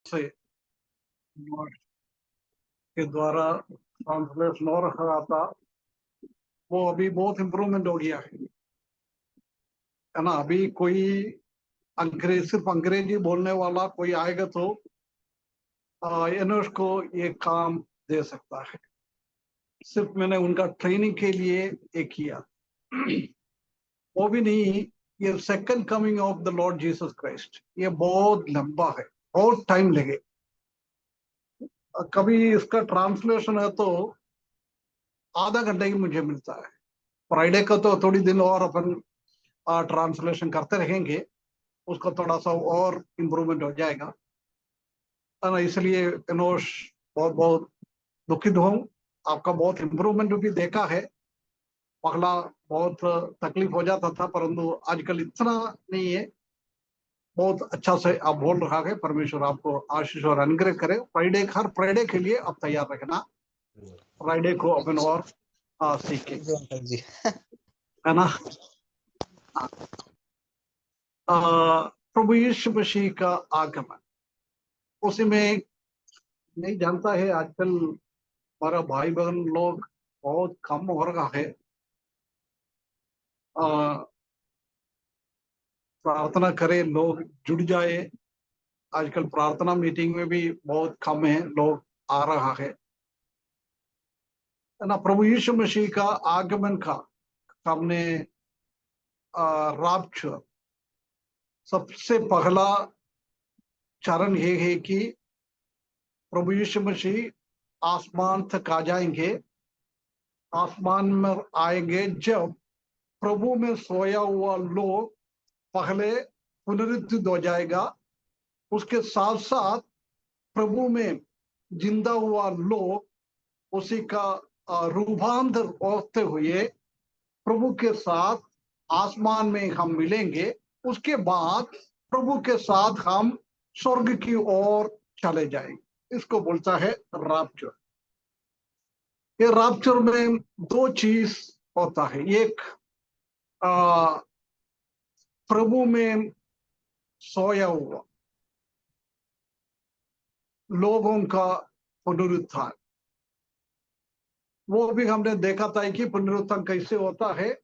से के द्वारा ट्रांसलेशन हो रहा था, वो अभी बहुत इम्प्रूवमेंट हो गया है ना। अभी कोई सिर्फ अंग्रेजी बोलने वाला कोई आएगा तो एनोश को ये काम दे सकता है। सिर्फ मैंने उनका ट्रेनिंग के लिए ये किया, वो भी नहीं। ये second coming of the Lord Jesus Christ ये बहुत लंबा है, बहुत टाइम लगे। कभी इसका ट्रांसलेशन है तो आधा घंटा ही मुझे मिलता है। फ्राइडे का तो थोड़ी दिन और अपन ट्रांसलेशन करते रहेंगे, उसका थोड़ा सा और इम्प्रूवमेंट हो जाएगा, है ना। इसलिए एनोश बहुत बहुत दुखित हूँ। आपका बहुत इम्प्रूवमेंट भी देखा है। पहला बहुत तकलीफ हो जाता था, परंतु आजकल इतना नहीं है। बहुत अच्छा से आप बोल रहा है। परमेश्वर आपको आशीष और अनुग्रह करे। फ्राइडे, हर फ्राइडे के लिए आप तैयार रखना। फ्राइडे को अपन और सीखे, जी है ना। प्रभु यीशु मसीह का आगमन, उसी में नहीं जानता है। आजकल हमारा भाई बहन लोग बहुत कम हो रहा है। प्रार्थना करें, लोग जुड़ जाए। आजकल प्रार्थना मीटिंग में भी बहुत कम है, लोग आ रहा है ना। प्रभु यीशु मसीह का आगमन का हमने राप्चर, सबसे पहला चरण ये है कि प्रभु यीशु मसीह आसमान तक आ जाएंगे। आसमान में आएंगे जब प्रभु में सोया हुआ लोग पहले पुनरुत्थित हो जाएगा। उसके साथ साथ प्रभु में जिंदा हुआ लोग उसी का रूपांतर होते हुए प्रभु के साथ आसमान में हम मिलेंगे। उसके बाद प्रभु के साथ हम स्वर्ग की ओर चले जाएंगे। इसको बोलता है राप्चर। ये राप्चर में दो चीज होता है। एक प्रभु में सोया हुआ लोगों का पुनरुत्थान, वो भी हमने देखा था कि पुनरुत्थान कैसे होता है।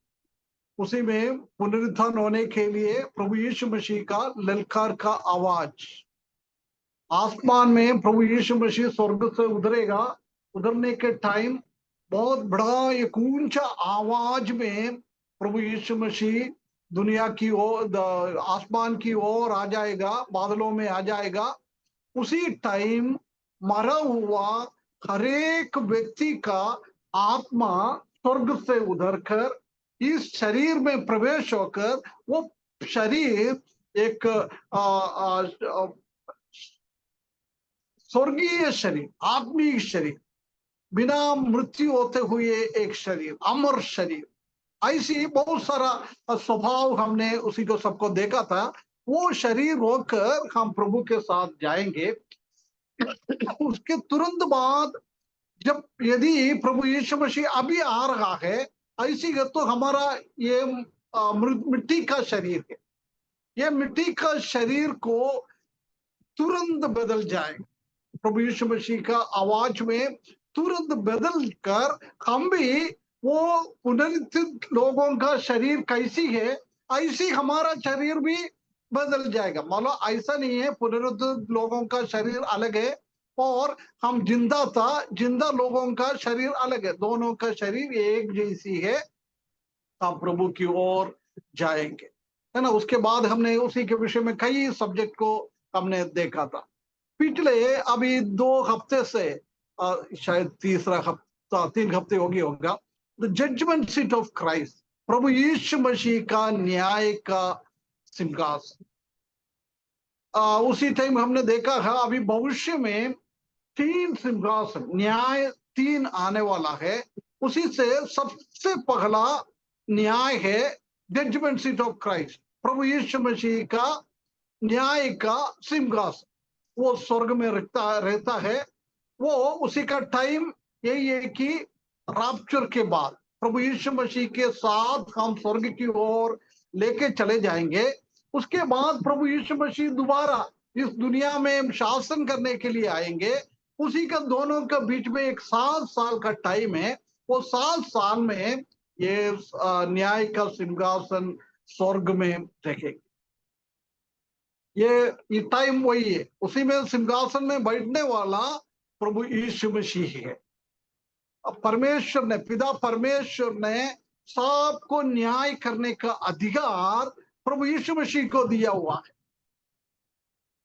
उसी में पुनरुत्थान होने के लिए प्रभु यीशु मसीह का ललकार का आवाज, आसमान में प्रभु यीशु मसीह स्वर्ग से उतरेगा। उतरने के टाइम बहुत बड़ा एक ऊंचा आवाज में प्रभु यीशु मसीह दुनिया की ओर, आसमान की ओर आ जाएगा, बादलों में आ जाएगा। उसी टाइम मरा हुआ हरेक व्यक्ति का आत्मा स्वर्ग से उतरकर इस शरीर में प्रवेश होकर वो शरीर एक स्वर्गीय शरीर, आत्मिक शरीर, बिना मृत्यु होते हुए एक शरीर, अमर शरीर, ऐसी बहुत सारा स्वभाव हमने उसी को सबको देखा था। वो शरीर होकर हम प्रभु के साथ जाएंगे। उसके तुरंत बाद जब यदि प्रभु यीशु मसीह अभी आ रहा है, ऐसी तो हमारा ये मिट्टी का शरीर है। ये मिट्टी का शरीर को तुरंत बदल जाएगा प्रभु यीशु मसीह का आवाज में। तुरंत बदल कर हम भी वो पुनरुत्थित लोगों का शरीर कैसी है ऐसी हमारा शरीर भी बदल जाएगा। मतलब ऐसा नहीं है पुनरुत्थित लोगों का शरीर अलग है और हम जिंदा लोगों का शरीर अलग है। दोनों का शरीर एक जैसी है। हम प्रभु की ओर जाएंगे, है ना। उसके बाद हमने उसी के विषय में कई सब्जेक्ट को हमने देखा था। पिछले अभी 2 हफ्ते से शायद तीसरा हफ्ता, 3 हफ्ते होगा, the judgement seat of Christ, प्रभु यीशु मसीह का न्याय का सिंहासन। उसी टाइम हमने देखा है अभी भविष्य में 3 सिंहासन, न्याय 3 आने वाला है। उसी से सबसे पहला न्याय है जजमेंट सीट ऑफ क्राइस्ट, प्रभु यीशु मसीह का न्याय का सिंहासन। वो स्वर्ग में रहता है। वो उसी का टाइम यही है कि राप्चर के बाद प्रभु यीशु मसीह के साथ हम स्वर्ग की ओर लेके चले जाएंगे। उसके बाद प्रभु यीशु मसीह दोबारा इस दुनिया में शासन करने के लिए आएंगे, उसी का दोनों के बीच में एक 7 साल का टाइम है। वो 7 साल में ये न्याय का सिंहासन स्वर्ग में देखेंगे। ये टाइम वही है, उसी में सिंहासन में बैठने वाला प्रभु यीशु मसीह है। अब परमेश्वर ने, पिता परमेश्वर ने सबको न्याय करने का अधिकार प्रभु यीशु मसीह को दिया हुआ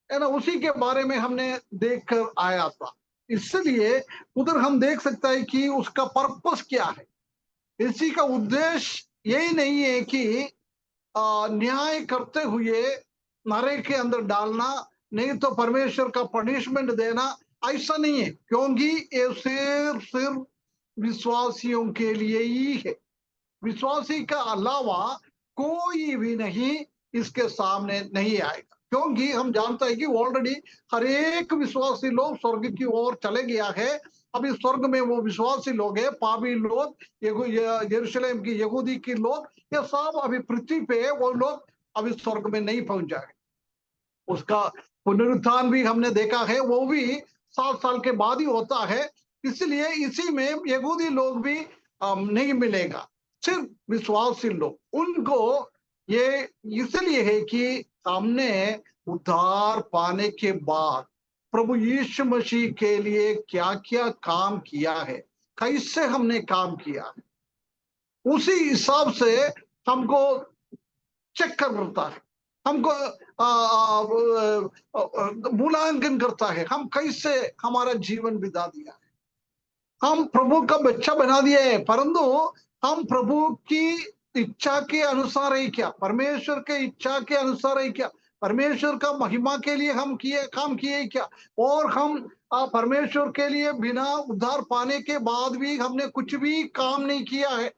है ना। उसी के बारे में हमने देखकर आया था। इसलिए उधर हम देख सकते हैं कि उसका पर्पस क्या है। इसी का उद्देश्य यही नहीं है कि न्याय करते हुए नरक के अंदर डालना, नहीं तो परमेश्वर का पनिशमेंट देना, ऐसा नहीं है। क्योंकि ये सिर्फ विश्वासियों के लिए ही है। विश्वासी का अलावा कोई भी नहीं इसके सामने नहीं आएगा। क्योंकि हम जानते हैं कि ऑलरेडी हर एक विश्वासी लोग स्वर्ग की ओर चले गया है। अभी स्वर्ग में वो विश्वासी लोग है, पापी लोग, यरूशलेम की यहूदी के लोग, ये सब अभी पृथ्वी पे, वो लोग अभी स्वर्ग में नहीं पहुंच जाए। उसका पुनरुत्थान भी हमने देखा है, वो भी 7 साल के बाद ही होता है। इसलिए इसी में यहूदी लोग भी नहीं मिलेगा, सिर्फ विश्वासी लोग। उनको ये इसलिए है कि हमने उद्धार पाने के बाद प्रभु यीशु मसीह के लिए क्या क्या काम किया है, कैसे हमने काम किया है, उसी हिसाब से हमको चेक करता है, हमको मूल्यांकन करता है, हम कैसे हमारा जीवन बिता दिया है। हम प्रभु का बच्चा बना दिया है, परंतु हम प्रभु की इच्छा के अनुसार ही क्या, परमेश्वर के इच्छा के अनुसार ही क्या, परमेश्वर का महिमा के लिए हम काम किए क्या, और हम परमेश्वर के लिए बिना उद्धार पाने के बाद भी हमने कुछ भी काम नहीं किया है।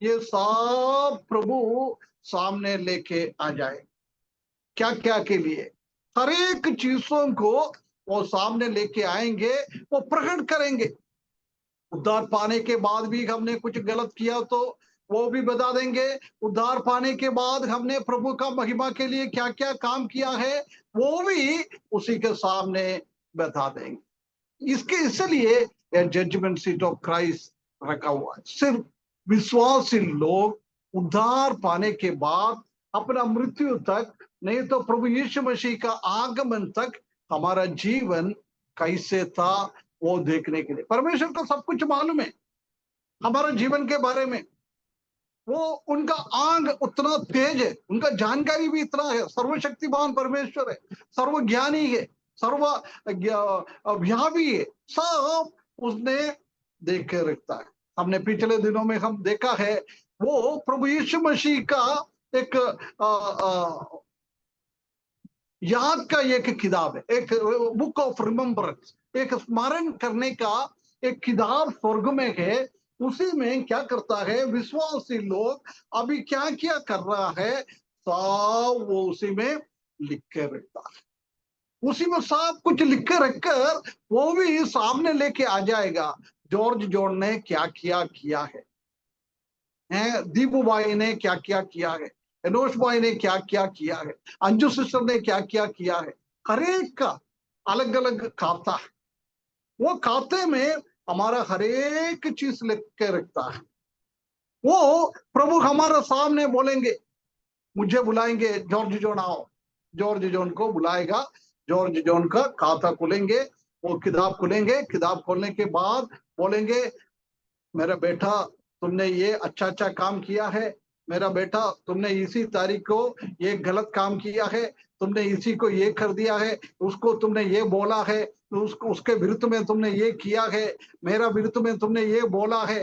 ये सब प्रभु सामने लेके आ जाए। क्या क्या के लिए, हर एक चीजों को वो सामने लेके आएंगे, वो प्रकट करेंगे। उद्धार पाने के बाद भी हमने कुछ गलत किया तो वो भी बता देंगे। उद्धार पाने के बाद हमने प्रभु का महिमा के लिए क्या क्या काम किया है, वो भी उसी के सामने बता देंगे। इसलिए जजमेंट सीट ऑफ क्राइस्ट रखा हुआ है। सिर्फ विश्वासी लोग उद्धार पाने के बाद अपना मृत्यु तक, नहीं तो प्रभु यीशु मसीह का आगमन तक हमारा जीवन कैसे था वो देखने के लिए। परमेश्वर को सब कुछ मालूम है हमारा जीवन के बारे में। वो उनका आंग उतना तेज है, उनका जानकारी भी इतना है। सर्वशक्तिमान परमेश्वर है, सर्वज्ञानी है, सर्व व्यापी है, सब उसने देख के रखता है। हमने पिछले दिनों में हम देखा है, वो प्रभु यीशु मसीह का एक याद का एक किताब है, एक बुक ऑफ रिमेम्बरेंस, एक स्मरण करने का एक किताब स्वर्ग में है। उसी में क्या करता है, विश्वासी लोग अभी क्या क्या कर रहा है, सब वो उसी में लिख के रखता है। उसी में सब कुछ लिख के रखकर वो भी सामने लेके आ जाएगा। जॉर्ज जॉन ने क्या क्या किया है, दीपू भाई ने क्या क्या किया है, एनोश भाई ने क्या क्या किया है, अंजू सिस्टर ने क्या क्या किया है। हर एक का अलग अलग खाता है। वो खाते में हमारा हर एक चीज लिख के रखता है। वो प्रभु हमारे सामने बोलेंगे, मुझे बुलाएंगे, जॉर्ज जॉन आओ, जॉर्ज जॉन को बुलाएगा, जॉर्ज जॉन का खाता खुलेंगे, वो किताब खुलेंगे, किताब खोलने के बाद बोलेंगे, मेरा बेटा तुमने ये अच्छा अच्छा काम किया है, मेरा बेटा तुमने इसी तारीख को ये गलत काम किया है, तुमने इसी को ये कर दिया है, उसको तुमने ये बोला है, उसके विरुद्ध में तुमने ये किया है, मेरा विरुद्ध में तुमने ये बोला है।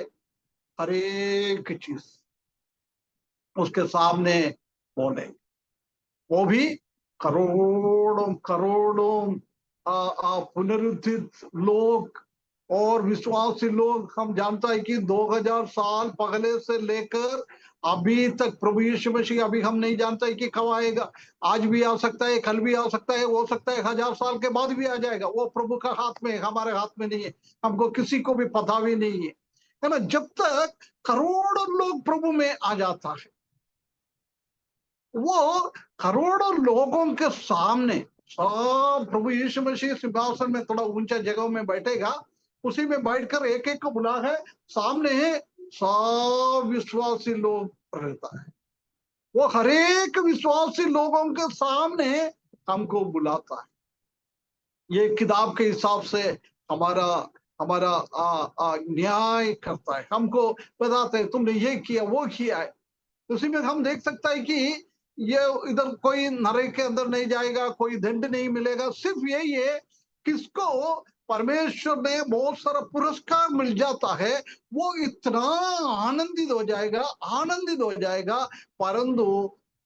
हर एक चीज उसके सामने बोले। वो भी करोड़ों करोड़ों पुनरुत्थित लोग और विश्वासी लोग। हम जानता है कि 2000 साल पहले से लेकर अभी तक प्रभु यीशु मसीह, अभी हम नहीं जानता है कि कब आएगा। आज भी आ सकता है, कल भी आ सकता है, हो सकता है 1000 साल के बाद भी आ जाएगा। वो प्रभु का हाथ में है, हमारे हाथ में नहीं है। हमको किसी को भी पता भी नहीं है ना। जब तक करोड़ों लोग प्रभु में आ जाता है, वो करोड़ों लोगों के सामने सब प्रभु यीशु मसीह सिंहासन में थोड़ा ऊंचा जगह में बैठेगा, उसी में बैठकर एक एक को बुला है, सामने सब विश्वासी लोग रहता है। वो हर एक विश्वासी लोगों के सामने हमको बुलाता है। ये किताब के हिसाब से हमारा हमारा न्याय करता है, हमको बताते है तुमने ये किया वो किया है। उसी में हम देख सकता है कि ये इधर कोई नरक के अंदर नहीं जाएगा, कोई दंड नहीं मिलेगा। सिर्फ यही है, किसको परमेश्वर ने बहुत सारा पुरस्कार मिल जाता है, वो इतना आनंदित हो जाएगा, आनंदित हो जाएगा। परंतु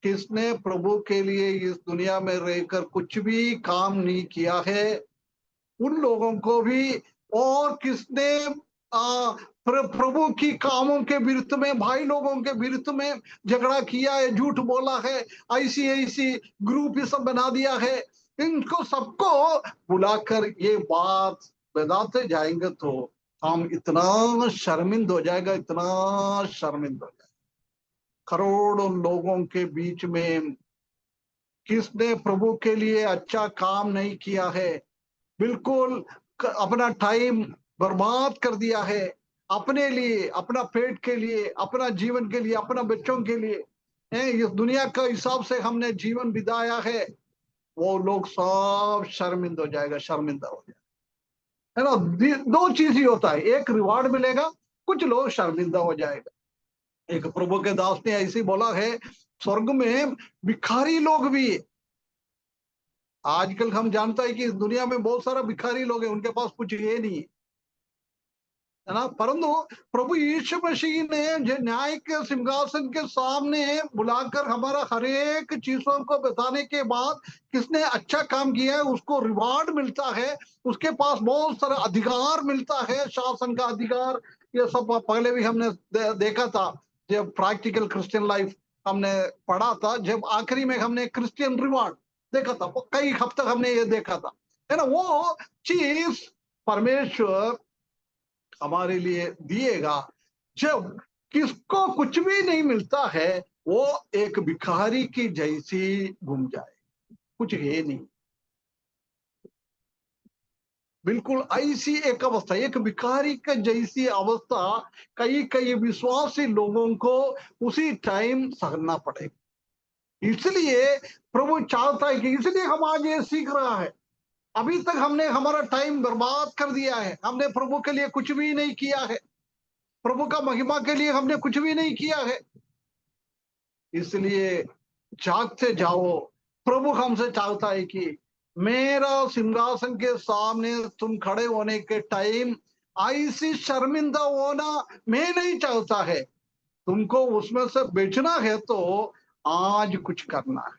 किसने प्रभु के लिए इस दुनिया में रहकर कुछ भी काम नहीं किया है, उन लोगों को भी, और किसने प्रभु की कामों के विरुद्ध में, भाई लोगों के विरुद्ध में झगड़ा किया है, झूठ बोला है, ऐसी ऐसी ग्रुप ये सब बना दिया है, इनको सबको बुलाकर ये बात बताते जाएंगे तो हम इतना शर्मिंद हो जाएगा, इतना शर्मिंद हो जाएगा। करोड़ों लोगों के बीच में किसने प्रभु के लिए अच्छा काम नहीं किया है, बिल्कुल अपना टाइम बर्बाद कर दिया है अपने लिए, अपना पेट के लिए, अपना जीवन के लिए, अपना बच्चों के लिए, इस दुनिया का हिसाब से हमने जीवन बिताया है, वो लोग सब शर्मिंदा हो जाएगा, शर्मिंदा हो जाएगा, है ना। दो चीज ही होता है, एक रिवार्ड मिलेगा, कुछ लोग शर्मिंदा हो जाएगा। एक प्रभु के दास ने ऐसे बोला है, स्वर्ग में भिखारी लोग भी, आजकल हम जानता है कि इस दुनिया में बहुत सारा भिखारी लोग हैं, उनके पास कुछ ये नहीं है ना। परंतु प्रभु यीशु मसीह ने जो न्याय के सिंहासन के सामने बुलाकर हमारा हर एक चीजों को बताने के बाद, किसने अच्छा काम किया है उसको रिवार्ड मिलता है, उसके पास बहुत सारा अधिकार मिलता है, शासन का अधिकार। ये सब पहले भी हमने देखा था, जब प्रैक्टिकल क्रिश्चियन लाइफ हमने पढ़ा था, जब आखिरी में हमने क्रिश्चियन रिवार्ड देखा था, कई हफ्ते हमने ये देखा था, है ना। वो चीज परमेश्वर हमारे लिए दिएगा। जब किसको कुछ भी नहीं मिलता है, वो एक भिखारी की जैसी घूम जाए, कुछ है नहीं, बिल्कुल ऐसी एक अवस्था, एक भिखारी के जैसी अवस्था कई कई विश्वासी लोगों को उसी टाइम सहना पड़ेगा। इसलिए प्रभु चाहता है कि, इसलिए हम आज ये सीख रहा है। अभी तक हमने हमारा टाइम बर्बाद कर दिया है, हमने प्रभु के लिए कुछ भी नहीं किया है, प्रभु का महिमा के लिए हमने कुछ भी नहीं किया है। इसलिए जागते जाओ। प्रभु हमसे चाहता है कि मेरा सिंहासन के सामने तुम खड़े होने के टाइम ऐसी शर्मिंदा होना मैं नहीं चाहता है। तुमको उसमें से बेचना है तो आज कुछ करना है।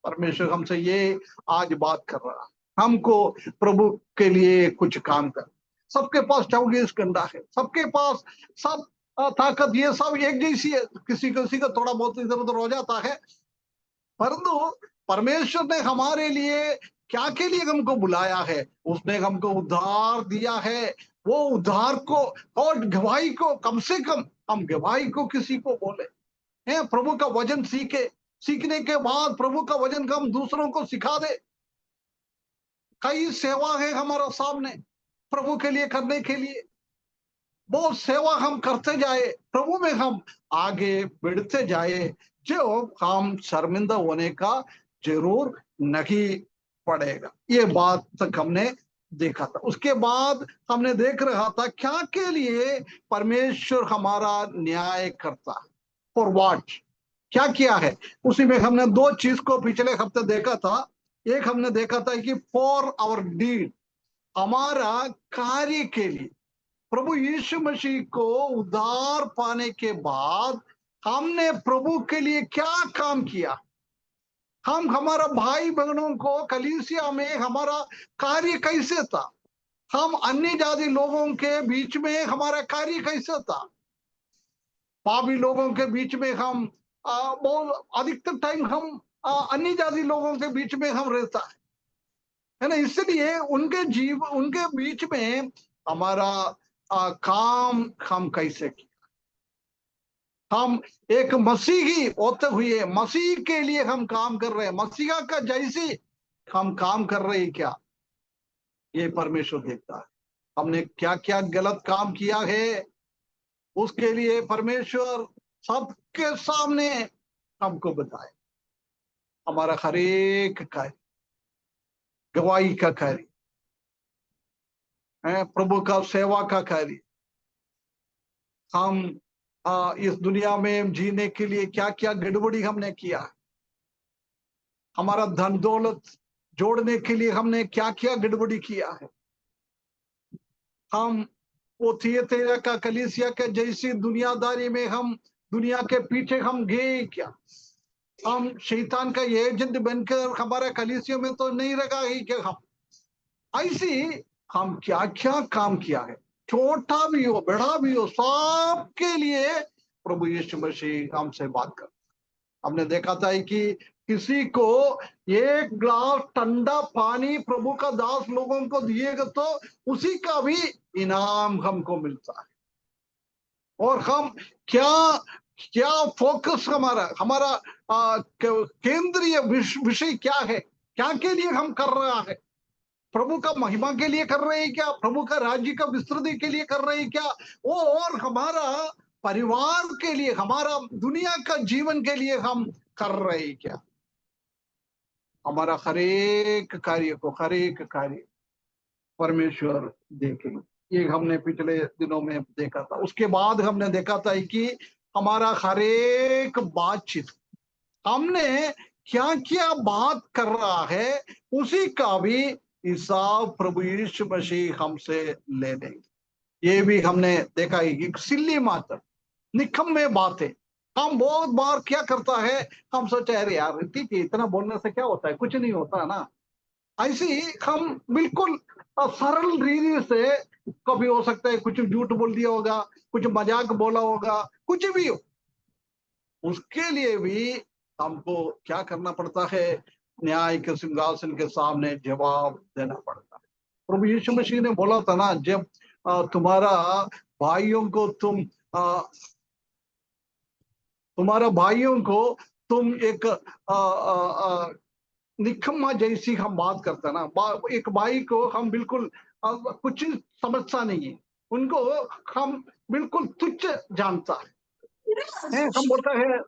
परमेश्वर हमसे ये आज बात कर रहा है, हमको प्रभु के लिए कुछ काम कर। सबके पास 24 घंटा है, सबके पास सब ताकत ये सब एक जैसी है, किसी किसी का थोड़ा बहुत इधर उधर हो जाता है। परंतु परमेश्वर ने हमारे लिए क्या के लिए हमको बुलाया है, उसने हमको उद्धार दिया है। वो उद्धार को और गवाही को, कम से कम हम गवाही को किसी को बोले हैं, प्रभु का वचन सीखे, सीखने के बाद प्रभु का वचन हम दूसरों को सिखा दे। कई सेवा है हमारा सामने प्रभु के लिए करने के लिए, वो सेवा हम करते जाए, प्रभु में हम आगे बढ़ते जाए, जो हम शर्मिंदा होने का जरूर नहीं पड़ेगा। ये बात तक हमने देखा था। उसके बाद हमने देख रहा था क्या के लिए परमेश्वर हमारा न्याय करता है, फॉर व्हाट, क्या किया है। उसी में हमने दो चीज को पिछले हफ्ते देखा था। एक हमने देखा था कि फॉर आवर डीड, हमारा कार्य के लिए। प्रभु यीशु मसीह को उद्धार पाने के बाद हमने प्रभु के लिए क्या काम किया, हम हमारा भाई बहनों को कलीसिया में हमारा कार्य कैसे था, हम अन्य जाति लोगों के बीच में हमारा कार्य कैसे था। पापी लोगों के बीच में हम बहुत अधिकतर टाइम हम अन्य जाति लोगों के बीच में हम रहता है ना। इसलिए उनके बीच में हमारा काम हम कैसे किया। हम एक मसीही होते हुए मसीह के लिए हम काम कर रहे हैं, मसीहा का जैसी हम काम कर रहे हैं क्या, ये परमेश्वर देखता है। हमने क्या क्या गलत काम किया है, उसके लिए परमेश्वर सबके सामने हमको बताए। हमारा हर एक कार्य, गवाही का कार्य है, प्रभु का सेवा का कार्य। हम इस दुनिया में जीने के लिए क्या क्या गड़बड़ी हमने किया, हमारा धन दौलत जोड़ने के लिए हमने क्या क्या गड़बड़ी किया है। हम वो थिएतेरा का कलीसिया के जैसी दुनियादारी में हम दुनिया के पीछे हम गए क्या, हम शैतान का एजेंट बनकर हमारा कलीसिया में तो नहीं रखा ही क्या, हम ऐसी हम क्या क्या काम किया है, छोटा भी हो बड़ा भी हो, सबके लिए प्रभु यीशु मसीह हमसे बात कर। हमने देखा था कि किसी को एक ग्लास ठंडा पानी प्रभु का दास लोगों को दिएगा तो उसी का भी इनाम हमको मिलता है। और हम क्या क्या फोकस, हमारा हमारा केंद्रीय विषय क्या है, क्या के लिए हम कर रहा है, प्रभु का महिमा के लिए कर रहे हैं क्या, प्रभु का राज्य का विस्तृति के लिए कर रहे हैं क्या, वो और हमारा परिवार के लिए, हमारा दुनिया का जीवन के लिए हम कर रहे हैं क्या। हमारा हर एक कार्य परमेश्वर देखेंगे। ये हमने पिछले दिनों में देखा था। उसके बाद हमने देखा था कि हमारा हर एक बातचीत, हमने क्या क्या बात कर रहा है, उसी का भी हिसाब प्रभु यीशु मसीह हमसे ले लेंगे। ये भी हमने देखा है कि सिल्ली मात्र निकम्मे बातें हम बहुत बार क्या करता है, हम सोचे अरे यार ठीक है, इतना बोलने से क्या होता है, कुछ नहीं होता ना। ऐसे ही हम बिल्कुल सरल रीति से, कभी हो सकता है कुछ झूठ बोल दिया होगा, कुछ मजाक बोला होगा, कुछ भी हो, उसके लिए भी हमको क्या करना पड़ता है, न्याय के सिंहासन के सामने जवाब देना पड़ता है। प्रभु यीशु मसीह ने बोला था ना, जब तुम्हारा भाइयों को तुम्हारा भाइयों को तुम एक निकम्मा जैसी हम बात करते हैं ना, एक भाई को हम बिल्कुल कुछ समझता नहीं है, उनको हम बिल्कुल तुच्छ जानता है, हम बोलता है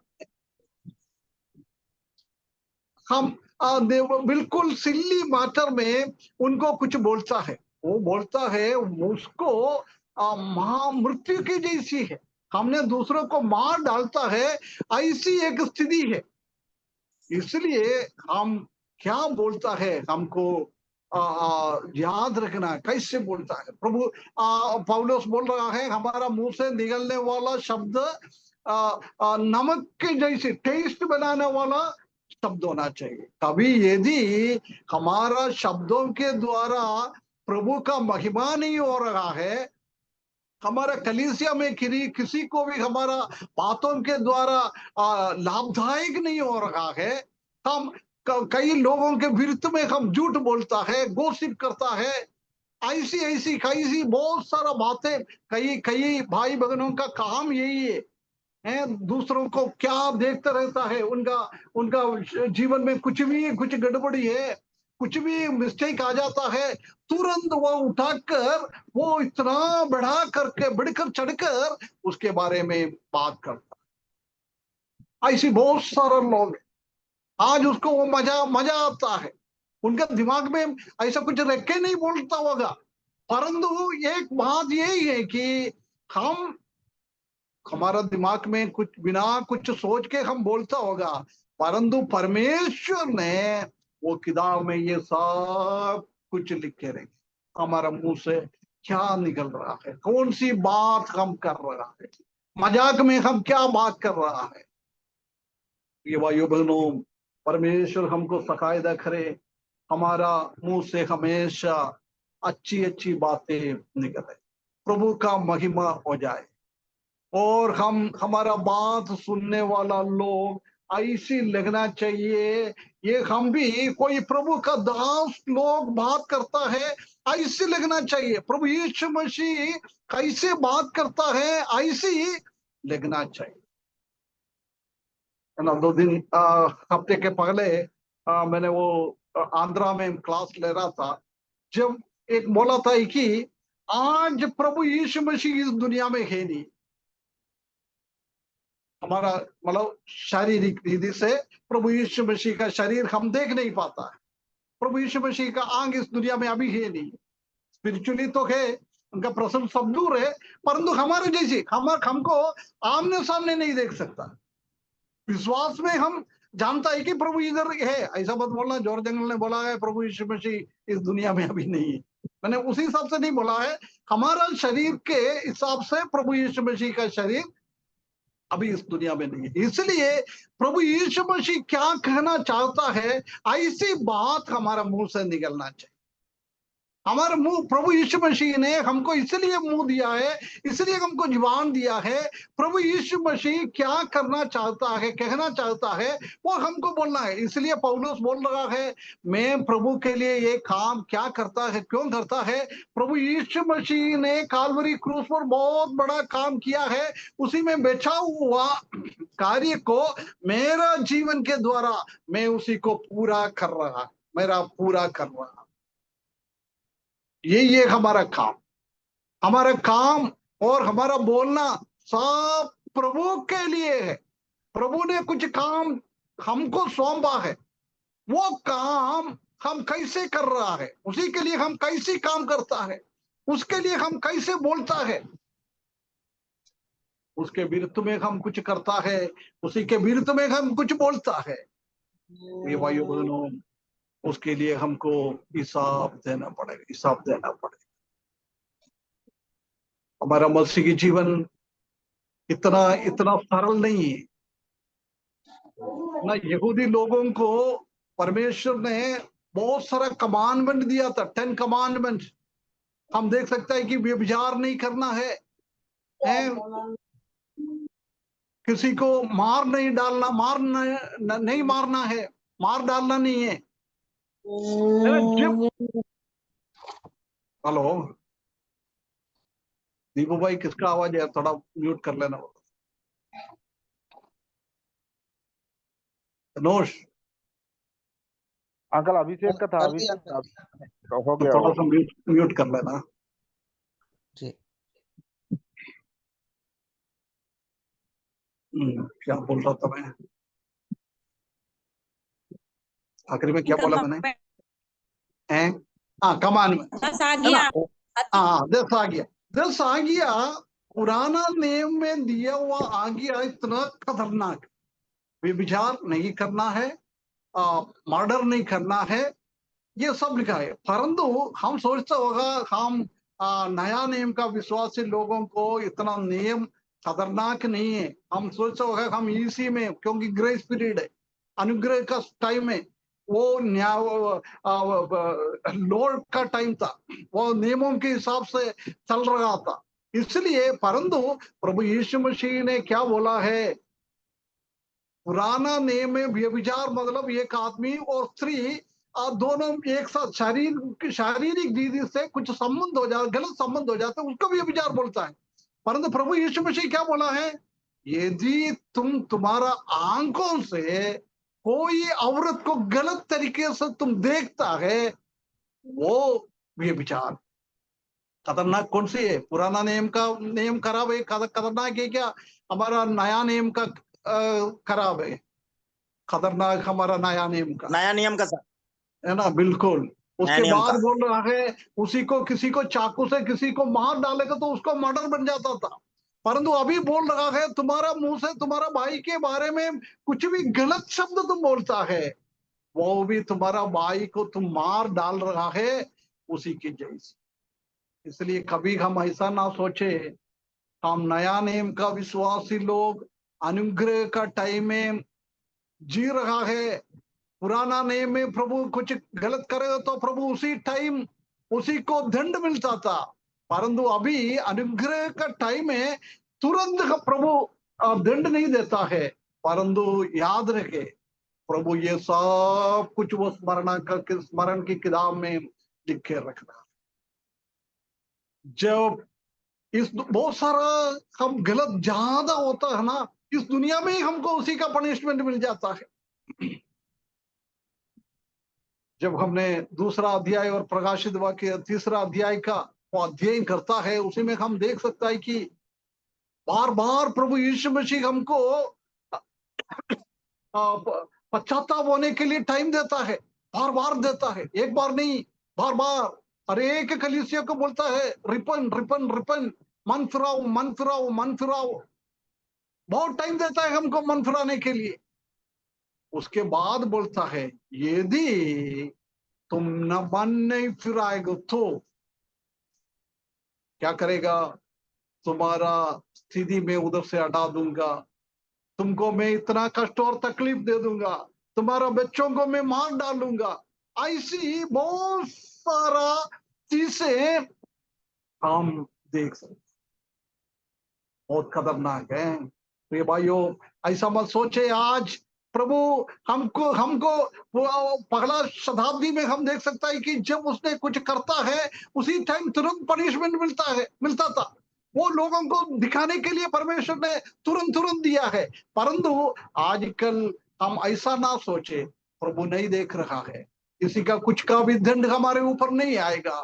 हम बिल्कुल सिल्ली मैटर में उनको कुछ बोलता है, वो बोलता है उसको महामृत्यु की जैसी है, हमने दूसरों को मार डालता है, ऐसी एक स्थिति है। इसलिए हम क्या बोलता है हमको याद रखना है, कैसे बोलता है प्रभु। पौलुस बोल रहा है हमारा मुंह से निकलने वाला शब्द नमक के जैसे टेस्ट बनाने वाला शब्द होना चाहिए। कभी यदि हमारा शब्दों के द्वारा प्रभु का महिमा नहीं हो रहा है, हमारा कलीसिया में किसी को भी हमारा बातों के द्वारा लाभदायक नहीं हो रहा है, हम कई लोगों के विरुद्ध में हम झूठ बोलता है, गोसिप करता है, ऐसी ऐसी कैसी बहुत सारा बातें, कई कई भाई बहनों का काम यही है, दूसरों को क्या देखता रहता है, उनका उनका जीवन में कुछ गड़बड़ी है, कुछ भी मिस्टेक आ जाता है, तुरंत वो उठाकर वो इतना बढ़कर चढ़कर उसके बारे में बात करता है। ऐसी बहुत सारे लोग हैं। आज उसको वो मजा मजा आता है, उनका दिमाग में ऐसा कुछ रख के नहीं बोलता होगा, परंतु एक बात यही है कि हम हमारा दिमाग में कुछ बिना कुछ सोच के हम बोलता होगा, परंतु परमेश्वर ने वो किताब में ये सब कुछ लिख के रखे, हमारा मुंह से क्या निकल रहा है, कौन सी बात हम कर रहा है, मजाक में हम क्या बात कर रहा है। ये भाइयों बहनों, परमेश्वर हमको सकायदा करे, हमारा मुंह से हमेशा अच्छी अच्छी बातें निकले, प्रभु का महिमा हो जाए, और हम हमारा बात सुनने वाला लोग ऐसी लगना चाहिए, ये हम भी कोई प्रभु का दास लोग बात करता है ऐसे लगना चाहिए, प्रभु यीशु मसीह कैसे बात करता है ऐसे ही लगना चाहिए। है ना, 2 दिन हफ्ते के पहले मैंने वो आंध्रा में क्लास ले रहा था, जब एक बोला था कि आज प्रभु यीशु मसीह इस दुनिया में है नहीं। हमारा मतलब शारीरिक रीति से प्रभु यीशु मसीह का शरीर हम देख नहीं पाता है। प्रभु यीशु मसीह का आंग इस दुनिया में अभी है नहीं। स्पिरिचुअली तो है, उनका प्रसन्न सब दूर है, परंतु हमारे जैसे हमको आमने सामने नहीं देख सकता। विश्वास में हम जानता है कि प्रभु इधर है, ऐसा मत बोलना जॉर्ज जंगल ने बोला है प्रभु यीशु मसीह इस दुनिया में अभी नहीं है। मैंने उसी हिसाब से नहीं बोला है, हमारा शरीर के हिसाब से प्रभु यीशु मसीह का शरीर अभी इस दुनिया में नहीं है। इसलिए प्रभु यीशु मसीह क्या कहना चाहता है, ऐसी बात हमारा मुंह से निकलना चाहिए। हमारे मुंह, प्रभु यीशु मसीह ने हमको इसलिए मुंह दिया है, इसलिए हमको जुबान दिया है। प्रभु यीशु मसीह क्या करना चाहता है, कहना चाहता है, वो हमको बोलना है। इसलिए पौलुस बोल रहा है, मैं प्रभु के लिए ये काम क्या करता है, क्यों करता है। प्रभु यीशु मसीह ने काल्वरी क्रूस पर बहुत बड़ा काम किया है, उसी में बैठा हुआ कार्य को मेरा जीवन के द्वारा मैं उसी को पूरा कर रहा, मेरा पूरा कर रहा। ये हमारा काम और हमारा बोलना सब प्रभु के लिए है। प्रभु ने कुछ काम हमको सौंपा है, वो काम हम कैसे कर रहा है, उसी के लिए हम कैसे काम करता है, उसके लिए हम कैसे बोलता है, उसके विरुद्ध में हम कुछ करता है, उसी के विरुद्ध में हम कुछ बोलता है। ये भाइयों बहनों, उसके लिए हमको हिसाब देना पड़ेगा। हमारा मसीही जीवन इतना सरल नहीं है ना। यहूदी लोगों को परमेश्वर ने बहुत सारा कमांडमेंट दिया था, 10 कमांडमेंट। हम देख सकते हैं कि व्यभिचार नहीं करना है, किसी को मार नहीं डालना, नहीं मारना है, मार डालना नहीं है। हेलो दीपू भाई, किसका आवाज है? थोड़ा म्यूट कर लेना। धनोष अंकल अभिषेक का था, अभिषेक का हो गया, थोड़ा सा म्यूट कर लेना जी। क्या बोल रहा था मैं? आखिरी में क्या बोला मैंने? कमांडमेंट। दस आज्ञा पुराना नियम में दिया हुआ आज्ञा इतना खतरनाक। व्यभिचार नहीं करना है, मर्डर नहीं करना है, ये सब लिखा है। परंतु हम सोचते होगा हम नया नियम का विश्वासी लोगों को इतना नियम खतरनाक नहीं है। हम सोचते होगा हम इसी में, क्योंकि ग्रेस पीरियड है, अनुग्रह का टाइम है, वो लॉर्ड का टाइम था, वो नियमों के हिसाब से चल रहा था। इसलिए परंतु प्रभु यीशु मसीह ने क्या बोला है, पुराना नियम में व्यभिचार मतलब एक आदमी और स्त्री दोनों एक साथ शारीरिक रीति से कुछ संबंध हो जाए, गलत संबंध हो जाता है, उसको व्यभिचार बोलता है। परंतु प्रभु यीशु मसीह क्या बोला है, यदि तुम्हारा आंखों से कोई औरत को गलत तरीके से तुम देखता है, वो व्यभिचार। खतरनाक कौन सी है? पुराना नियम खराब है, खतरनाक है क्या? हमारा नया नियम का खराब है, खतरनाक हमारा नया नियम का सर, है ना? बिल्कुल। उसके बाद बोल रहा है, उसी को किसी को चाकू से किसी को मार डालेगा तो उसको मर्डर बन जाता था। परंतु अभी बोल रहा है, तुम्हारा मुंह से तुम्हारा भाई के बारे में कुछ भी गलत शब्द तुम बोलता है, वो भी तुम्हारा भाई को तुम मार डाल रहा है उसी की जैसे। इसलिए कभी हम ऐसा ना सोचे, हम नया नियम का विश्वासी लोग अनुग्रह का टाइम में जी रहा है। पुराना नियम में प्रभु कुछ गलत करे तो प्रभु उसी टाइम उसी को दंड मिलता था, परंतु अभी अनुग्रह का टाइम है, तुरंत प्रभु दंड नहीं देता है। परंतु याद रखे, प्रभु ये सब कुछ वो स्मरण की किताब में लिख के रखना। जब इस बहुत सारा हम गलत ज्यादा होता है ना, इस दुनिया में ही हमको उसी का पनिशमेंट मिल जाता है। जब हमने दूसरा अध्याय और प्रकाशित वाक्य तीसरा अध्याय का वो अध्ययन करता है, उसी में हम देख सकता है कि बार बार प्रभु यीशु मसीह हमको पश्चाताप होने के लिए टाइम देता है, बार बार देता है, एक बार नहीं, बार बार हर एक कलीसिया को बोलता है रिपन रिपन रिपन, मन फिराओ मन फिराओ मन फिराओ। बहुत टाइम देता है हमको मन फिराने के लिए। उसके बाद बोलता है यदि तुम न मन नहीं फिराएगा तो क्या करेगा, तुम्हारा स्थिति में उधर से हटा दूंगा, तुमको मैं इतना कष्ट और तकलीफ दे दूंगा, तुम्हारा बच्चों को मैं मार डालूंगा। ऐसी बहुत सारा चीजें हम देख सकते, बहुत खतरनाक है। प्रिय भाइयों, ऐसा मत सोचे आज प्रभु हमको हमको वो पहला शताब्दी में हम देख सकता है कि जब उसने कुछ करता है उसी टाइम तुरंत पनिशमेंट मिलता था। वो लोगों को दिखाने के लिए परमेश्वर ने तुरंत तुरंत दिया है। परंतु आजकल हम ऐसा ना सोचे, प्रभु नहीं देख रहा है, किसी का कुछ का भी दंड हमारे ऊपर नहीं आएगा,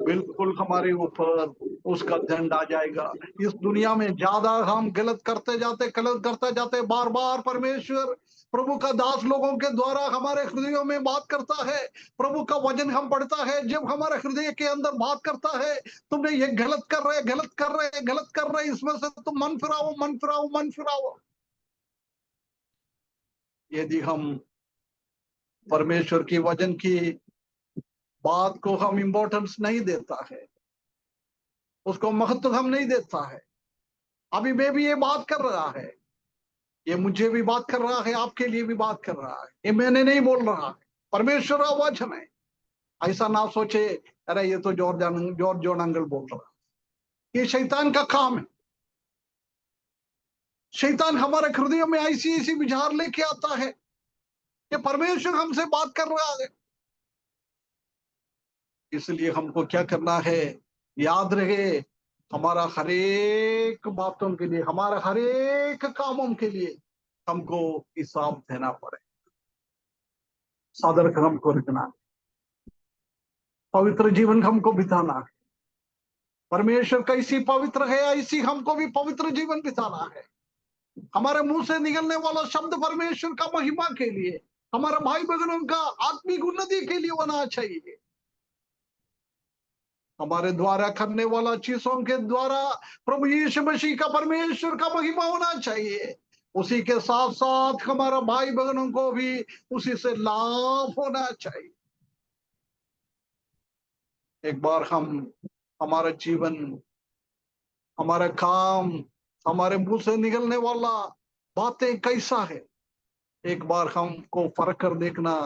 बिल्कुल हमारे ऊपर उसका दंड आ जाएगा। इस दुनिया में ज्यादा हम गलत करते जाते बार बार परमेश्वर प्रभु का दास लोगों के द्वारा हमारे हृदयों में बात करता है। प्रभु का वचन हम पढ़ता है, जब हमारे हृदय के अंदर बात करता है, तुमने ये गलत कर रहे गलत कर रहे गलत कर रहे, इसमें से तुम मन फिराओ मन फिराओ मन फिराओ। यदि हम परमेश्वर की वचन की बात को हम इंपॉर्टेंस नहीं देता है, उसको महत्व हम नहीं देता है। अभी मैं भी ये बात कर रहा है, ये मुझे भी बात कर रहा है, आपके लिए भी बात कर रहा है, ये मैंने नहीं बोल रहा है, परमेश्वर का वचन है। ऐसा ना सोचे अरे ये तो जॉर्ज जॉन अंकल बोल रहा है। ये शैतान का काम है। शैतान हमारे हृदयों में ऐसी ऐसी विचार लेके आता है कि परमेश्वर हमसे बात कर रहा है। इसलिए हमको क्या करना है, याद रहे, हमारा हर एक बातों के लिए, हमारा हर एक कामों के लिए हमको हिसाब देना पड़े, सदर हमको रखना, पवित्र जीवन हमको बिताना है। परमेश्वर कैसी पवित्र है ऐसी हमको भी पवित्र जीवन बिताना है। हमारे मुंह से निकलने वाला शब्द परमेश्वर का महिमा के लिए, हमारे भाई बहनों का आत्मिक उन्नति के लिए होना चाहिए। हमारे द्वारा करने वाला चीजों के द्वारा प्रभु यीशु मसीह का परमेश्वर का महिमा होना चाहिए। उसी के साथ साथ हमारा भाई बहनों को भी उसी से लाभ होना चाहिए। एक बार हम, हमारा जीवन, हमारा काम, हमारे मुंह से निकलने वाला बातें कैसा है, एक बार हमको फर्क कर देखना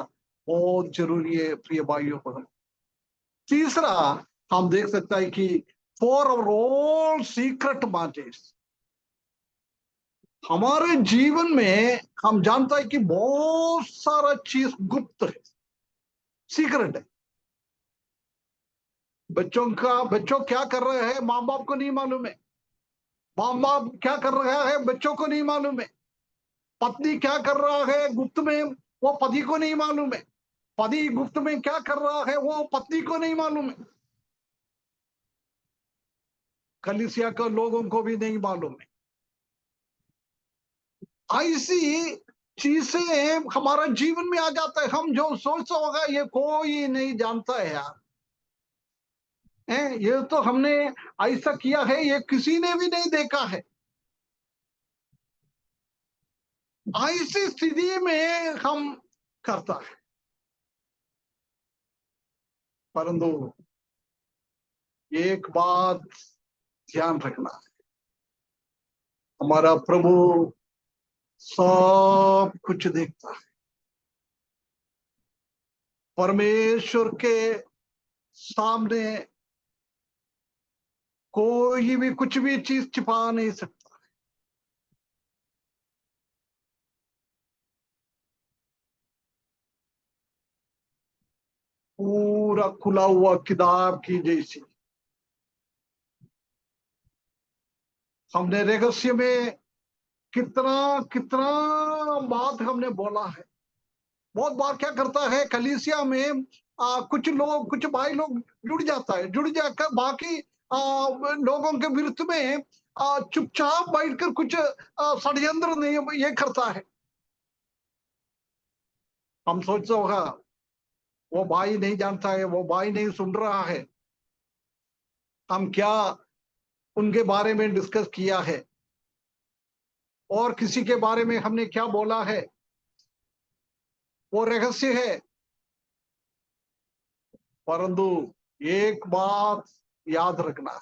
बहुत जरूरी है प्रिय भाइयों बहनों। तीसरा हम देख सकता है कि for our all secret matters, हमारे जीवन में हम जानता है कि बहुत सारा चीज गुप्त है, सीक्रेट है। बच्चों क्या कर रहे हैं माँ बाप को नहीं मालूम है, माँ बाप क्या कर रहा है बच्चों को नहीं मालूम है, पत्नी क्या कर रहा है गुप्त में वो पति को नहीं मालूम है, पति गुप्त में क्या कर रहा है वो पत्नी को नहीं मालूम है, कलीसिया के लोगों को भी नहीं मालूम है। ऐसी चीजें हमारा जीवन में आ जाता है, हम जो सोचता होगा ये कोई नहीं जानता है यार, ये तो हमने ऐसा किया है ये किसी ने भी नहीं देखा है। ऐसी स्थिति में हम करता है। परंतु एक बात ध्यान रखना है, हमारा प्रभु सब कुछ देखता है। परमेश्वर के सामने कोई भी कुछ भी चीज छिपा नहीं सकता। पूरा खुला हुआ किताब की जैसी हमने रहस्य में कितना कितना बात हमने बोला है, बहुत बार क्या करता है, कलीसिया में कुछ लोग, कुछ भाई लोग जुड़ जाता है, जुड़ जाकर बाकी लोगों के विरुद्ध में चुपचाप बैठकर कुछ षड्यंत्र नहीं ये करता है। हम सोचते होगा वो भाई नहीं जानता है, वो भाई नहीं सुन रहा है, हम क्या उनके बारे में डिस्कस किया है और किसी के बारे में हमने क्या बोला है, वो रहस्य है। परंतु एक बात याद रखना है,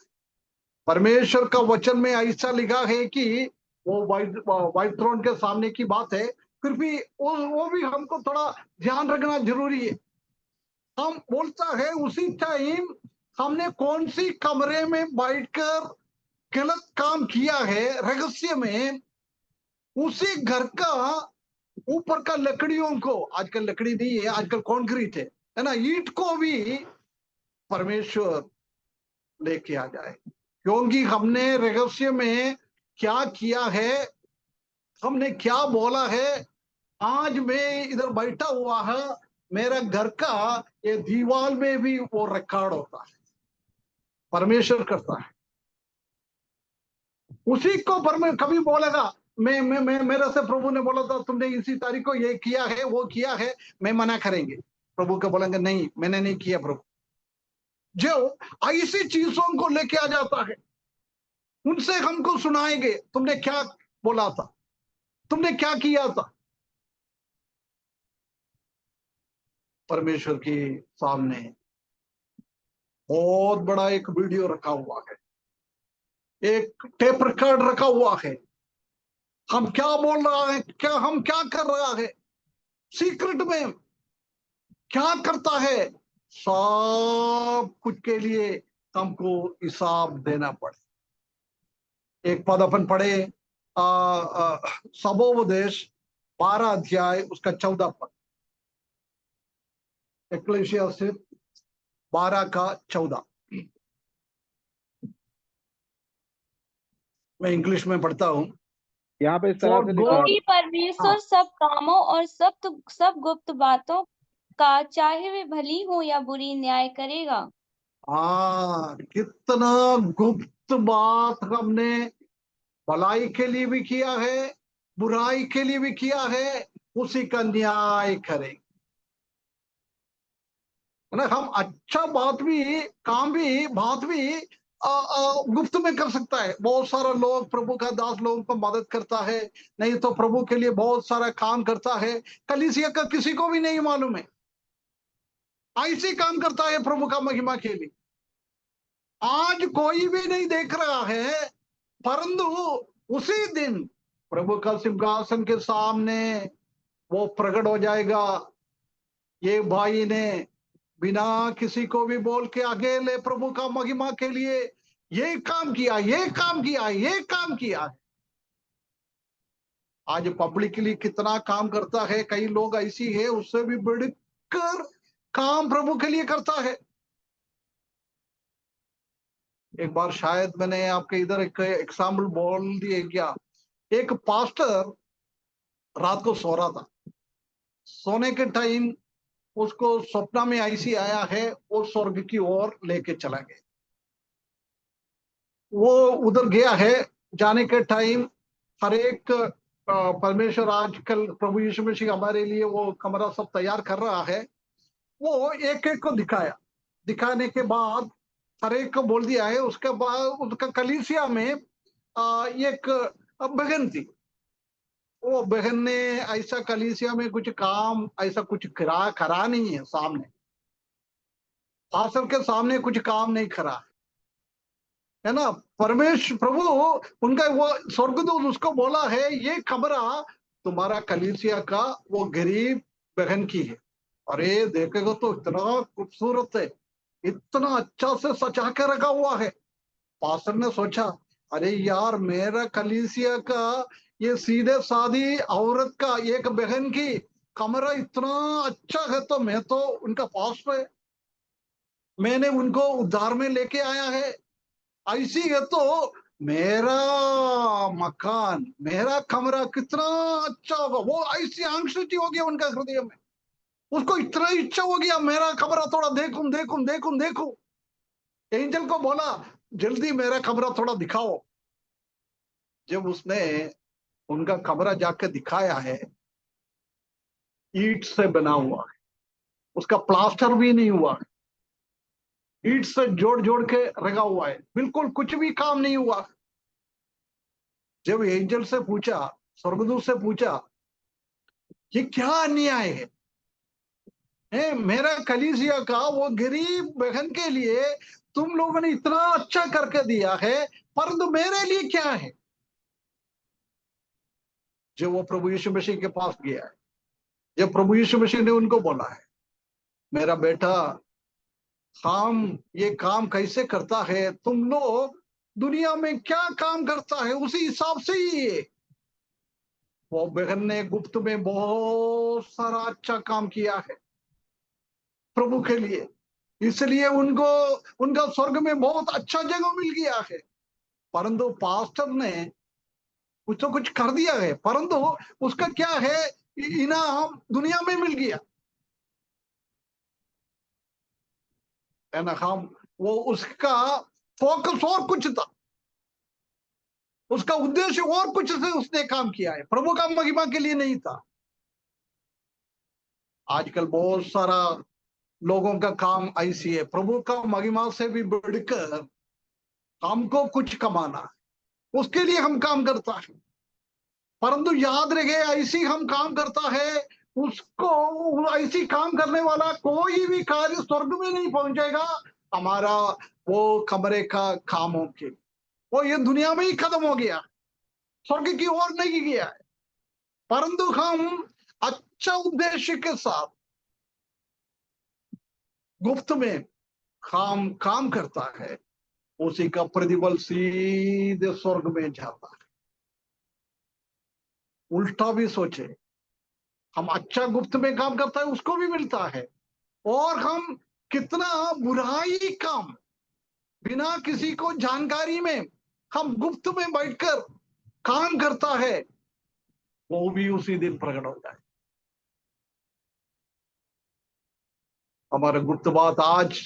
परमेश्वर का वचन में ऐसा लिखा है कि वो व्हाइट थ्रोन के सामने की बात है, फिर भी वो भी हमको थोड़ा ध्यान रखना जरूरी है। हम बोलता है उसी टाइम हमने कौन सी कमरे में बैठकर गलत काम किया है रहस्य में, उसी घर का ऊपर का लकड़ियों को, आजकल लकड़ी नहीं है, आजकल कंक्रीट है ना, ईंट को भी परमेश्वर लेके आ जाए, क्योंकि हमने रहस्य में क्या किया है, हमने क्या बोला है। आज मैं इधर बैठा हुआ है, मेरा घर का ये दीवार में भी वो रिकॉर्ड होता है, परमेश्वर करता है। उसी को कभी बोलेगा, मैं मेरे से प्रभु ने बोला था तुमने इसी तारीख को ये किया है वो किया है, मैं मना करेंगे, प्रभु को बोलेंगे नहीं मैंने नहीं किया प्रभु। जो ऐसी चीजों को लेके आ जाता है, उनसे हमको सुनाएंगे तुमने क्या बोला था, तुमने क्या किया था। परमेश्वर के सामने बहुत बड़ा एक वीडियो रखा हुआ है, एक टेप रिकॉर्ड रखा हुआ है, हम क्या बोल रहा है, क्या हम क्या कर रहा है, सीक्रेट में क्या करता है, सब कुछ के लिए हमको हिसाब देना पड़े। एक पद अपन पढ़े, सबोपदेश 12 अध्याय उसका 14 पद, एक्लेशियास 12 का 14। मैं इंग्लिश में पढ़ता हूं। यहाँ पे इस तरह से लिखा है, क्योंकि परमेश्वर सब कामों और सब गुप्त बातों का, चाहे वे भली हो या बुरी, न्याय करेगा। हाँ, कितना गुप्त बात हमने भलाई के लिए भी किया है, बुराई के लिए भी किया है, उसी का न्याय करें, है ना। हम अच्छा बात भी, काम भी, बात भी गुप्त में कर सकता है। बहुत सारा लोग, प्रभु का दास लोगों को मदद करता है, नहीं तो प्रभु के लिए बहुत सारा काम करता है, कलीसिया का किसी को भी नहीं मालूम है, ऐसे काम करता है प्रभु का महिमा के लिए। आज कोई भी नहीं देख रहा है, परंतु उसी दिन प्रभु का सिंहासन के सामने वो प्रकट हो जाएगा। ये भाई ने बिना किसी को भी बोल के अकेले प्रभु का महिमा के लिए ये काम किया, ये काम किया, ये काम किया। आज पब्लिकली कितना काम करता है, कई लोग ऐसी है उससे भी बढ़कर काम प्रभु के लिए करता है। एक बार शायद मैंने आपके इधर एक एग्जाम्पल बोल दिए क्या, एक पास्टर रात को सो रहा था, सोने के टाइम उसको सपना में ऐसी आया है, वो स्वर्ग की ओर लेके चला गया। वो उधर गया है, जाने के टाइम हर एक परमेश्वर आजकल प्रभु यीशु मसीह हमारे लिए वो कमरा सब तैयार कर रहा है, वो एक एक को दिखाया, दिखाने के बाद हर एक को बोल दिया है। उसके बाद उसका कलीसिया में एक बहन थी, वो बहन ने ऐसा कलीसिया में कुछ काम ऐसा कुछ करा नहीं है, सामने पास्टर के सामने कुछ काम नहीं करा, है ना। परमेश्वर प्रभु उनका वो स्वर्गदूत उसको बोला है ये कमरा तुम्हारा कलीसिया का वो गरीब बहन की है। अरे देखेगा तो इतना खूबसूरत है, इतना अच्छा से सजा के रखा हुआ है। पास्टर ने सोचा अरे यार, मेरा कलीसिया का ये सीधे सादी औरत का एक बहन की कमरा इतना अच्छा है, तो मैं तो उनका पास है, मैंने उनको उद्धार में लेके आया है, ऐसी है तो मेरा मकान, मेरा कमरा कितना अच्छा होगा। वो ऐसी आंक्षित हो गया उनका हृदय में। उसको इतना इच्छा हो गया, मेरा कमरा थोड़ा देखूं देखूं देखूं देखूं। एंजल को बोला, जल्दी मेरा कमरा थोड़ा दिखाओ। जब उसने उनका कमरा जाकर दिखाया है, ईंट से बना हुआ है, उसका प्लास्टर भी नहीं हुआ है, ईंट से जोड़ जोड़ के रखा हुआ है, बिल्कुल कुछ भी काम नहीं हुआ। जब एंजल से पूछा, स्वर्गदूत से पूछा, ये क्या अन्याय है, मेरा कलीसिया का वो गरीब बहन के लिए तुम लोगों ने इतना अच्छा करके दिया है, परंतु मेरे लिए क्या है। जब वो प्रभु यीशु मसीह के पास गया है, जब प्रभु यीशु मसीह ने उनको बोला है, मेरा बेटा काम, ये काम कैसे करता है, तुम लोग दुनिया में क्या काम करता है उसी हिसाब से ही ये। वो बहन ने गुप्त में बहुत सारा अच्छा काम किया है प्रभु के लिए, इसलिए उनको उनका स्वर्ग में बहुत अच्छा जगह मिल गया है। परंतु पास्टर ने कुछ तो कुछ कर दिया है, परंतु उसका क्या है, इनाम दुनिया में मिल गया है ना। हम वो उसका फोकस और कुछ था, उसका उद्देश्य और कुछ से उसने काम किया है, प्रभु का महिमा के लिए नहीं था। आजकल बहुत सारा लोगों का काम ऐसी है, प्रभु का महिमा से भी बढ़कर हमको कुछ कमाना है, उसके लिए हम काम करता है। परंतु याद रहे, ऐसी हम काम करता है, उसको ऐसी काम करने वाला कोई भी कार्य स्वर्ग में नहीं पहुंचेगा हमारा। वो कमरे का काम हो के वो ये दुनिया में ही खत्म हो गया, स्वर्ग की ओर नहीं गया है। परंतु हम अच्छा उद्देश्य के साथ गुप्त में काम काम करता है, उसी का प्रतिफल सीधे स्वर्ग में जाता है। उल्टा भी सोचे, हम अच्छा गुप्त में काम करता है उसको भी मिलता है, और हम कितना बुराई काम बिना किसी को जानकारी में हम गुप्त में बैठकर काम करता है, वो भी उसी दिन प्रकट हो जाए। हमारे गुप्त बात आज,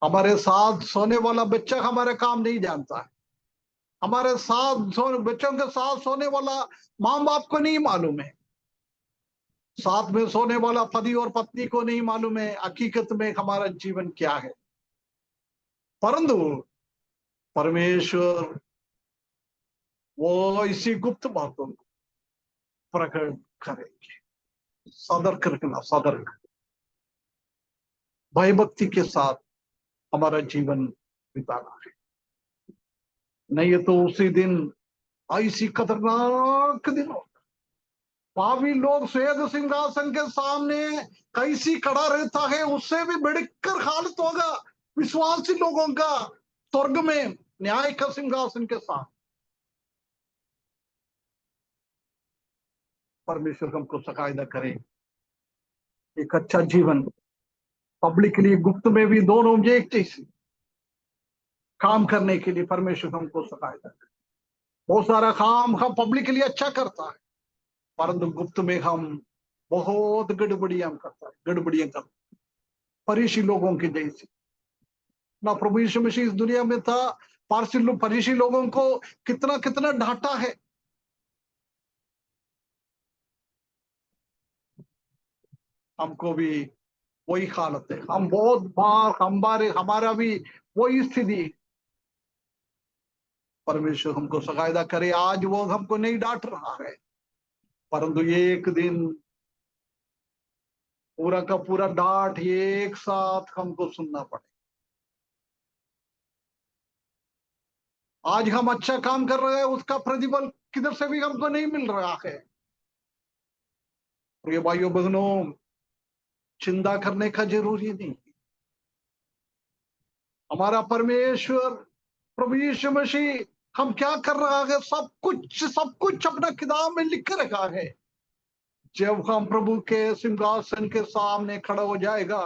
हमारे साथ सोने वाला बच्चा हमारा काम नहीं जानता है, हमारे साथ बच्चों के साथ सोने वाला माँ बाप को नहीं मालूम है, साथ में सोने वाला पति और पत्नी को नहीं मालूम है हकीकत में हमारा जीवन क्या है। परंतु परमेश्वर वो इसी गुप्त बातों को प्रकट करेंगे। सतर्क रखना, सतर्क, भयभक्ति के साथ हमारा जीवन बिताना है, नहीं तो उसी दिन ऐसी खतरनाक दिन हो, पापी लोग श्वेत सिंहासन के सामने कैसी खड़ा रहता है, उससे भी बढ़कर हालत होगा विश्वासी लोगों का स्वर्ग में न्याय का सिंहासन के साथ। परमेश्वर हमको सकायदा करे एक अच्छा जीवन, पब्लिक के लिए गुप्त में भी, दोनों में एक जैसे काम करने के लिए परमेश्वर हमको सकायदा करे। बहुत सारा काम हम पब्लिक के लिए अच्छा करता है, परंतु गुप्त में हम बहुत गड़बड़ियां करता है, गड़बड़ियां करता है, फरीसी लोगों की जैसी ना। प्रभु यीशु मसीह इस दुनिया में था, फरीसी लोगों को कितना कितना डांटा है। हमको भी वही हालत है, हम बहुत बार हमारा भी वही स्थिति। परमेश्वर हमको सकायदा करे, आज वो हमको नहीं डांट रहा है, परंतु ये एक दिन पूरा का पूरा डांट एक साथ हमको सुनना पड़े। आज हम अच्छा काम कर रहे हैं, उसका प्रतिफल किधर से भी हमको नहीं मिल रहा है। प्रिय भाइयों बहनों, चिंता करने का जरूरी नहीं। हमारा परमेश्वर प्रभु यीशु मसीह हम क्या कर रहा है, सब कुछ अपना किताब में लिख के रखा है। जब हम प्रभु के सिंहासन के सामने खड़ा हो जाएगा,